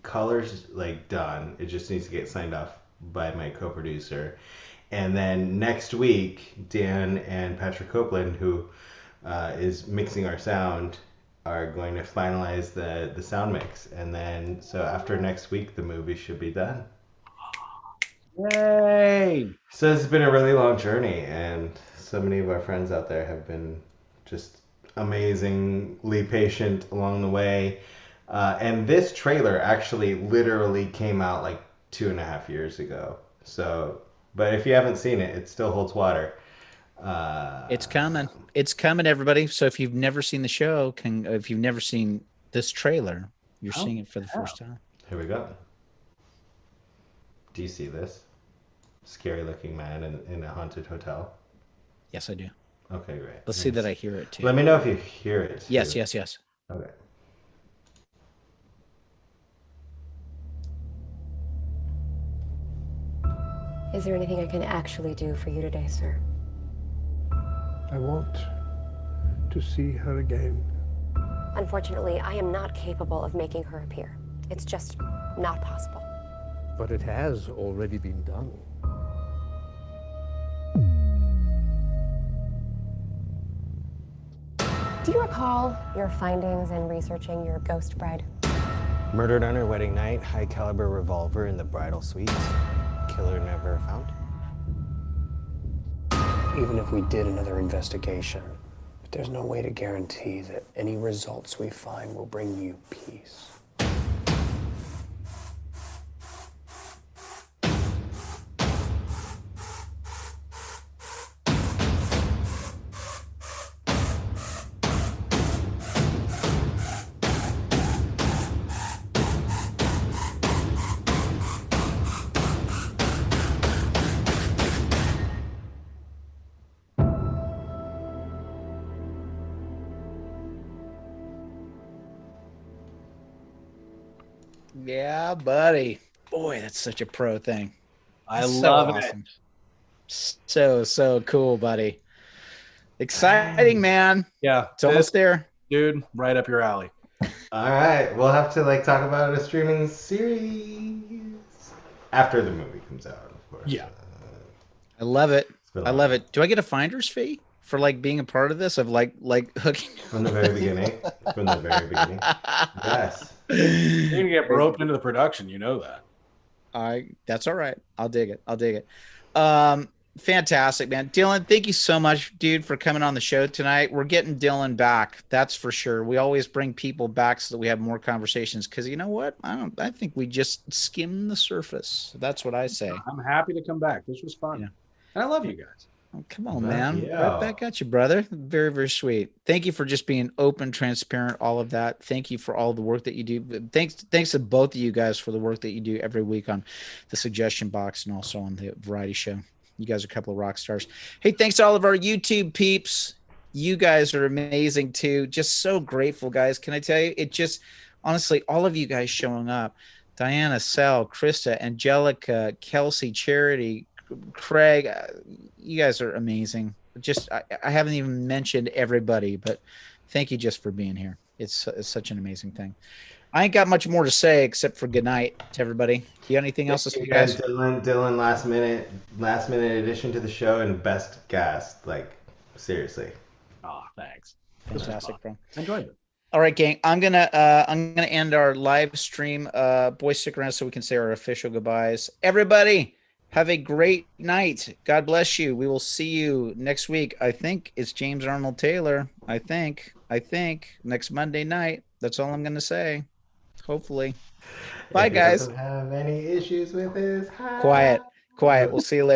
colors like done. It just needs to get signed off by my co-producer. And then next week, Dan and Patrick Copeland, who is mixing our sound, are going to finalize the sound mix. And then, so after next week, the movie should be done. Yay! So it's been a really long journey, and so many of our friends out there have been just amazingly patient along the way. And this trailer actually literally came out like 2.5 years ago. So, but if you haven't seen it, it still holds water. It's coming. It's coming, everybody. So if you've never seen the show, if you've never seen this trailer, you're seeing it for the first time. Here we go. Do you see this? Scary looking man in a haunted hotel. Yes, I do. Okay, great. Let's see that I hear it too. Let me know if you hear it. Too. Yes, yes, yes. Okay. Is there anything I can actually do for you today, sir? I want to see her again. Unfortunately, I am not capable of making her appear. It's just not possible. But it has already been done. Do you recall your findings in researching your ghost bride? Murdered on her wedding night, high caliber revolver in the bridal suite. Killer never found. Even if we did another investigation, there's no way to guarantee that any results we find will bring you peace. Yeah, buddy. Boy, that's such a pro thing. I That's love it. awesome. So cool, buddy. Exciting, man. Yeah, It's almost there. dude, right up your alley. All right, we'll have to like talk about a streaming series after the movie comes out, of course. Yeah. I love it. been a I long love it. Do I get a finder's fee for like being a part of this? Of like hooking From the very beginning. From the very beginning. Yes. You're gonna get roped into the production, you know that. That's all right. I'll dig it. I'll dig it. Fantastic, man. Dylan, thank you so much, dude, for coming on the show tonight. We're getting Dylan back. That's for sure. We always bring people back so that we have more conversations. Cause you know what? I think we just skimmed the surface. That's what I say. I'm happy to come back. This was fun. Yeah. And I love you guys. Oh, come on, Thank man. you. Right back at you, brother. Very, very sweet. Thank you for just being open, transparent, all of that. Thank you for all the work that you do. Thanks to both of you guys for the work that you do every week on the suggestion box and also on the variety show. You guys are a couple of rock stars. Hey, thanks to all of our YouTube peeps. You guys are amazing too. Just so grateful, guys. Can I tell you? It just, honestly, all of you guys showing up. Diana, Sel, Krista, Angelica, Kelsey, Charity, Craig, you guys are amazing. Just I haven't even mentioned everybody, but thank you just for being here. It's such an amazing thing. I ain't got much more to say except for good night to everybody. You got anything else to say, guys? Dylan, last minute addition to the show and best guest. Like, seriously. Oh, thanks. Fantastic, bro. I enjoyed it. All right, gang. I'm gonna end our live stream. Boys, stick around so we can say our official goodbyes. Everybody, have a great night. God bless you. We will see you next week. I think it's James Arnold Taylor. I think next Monday night. That's all I'm gonna say. Hopefully. Bye, If he guys. doesn't have any issues with his Quiet. We'll see you later.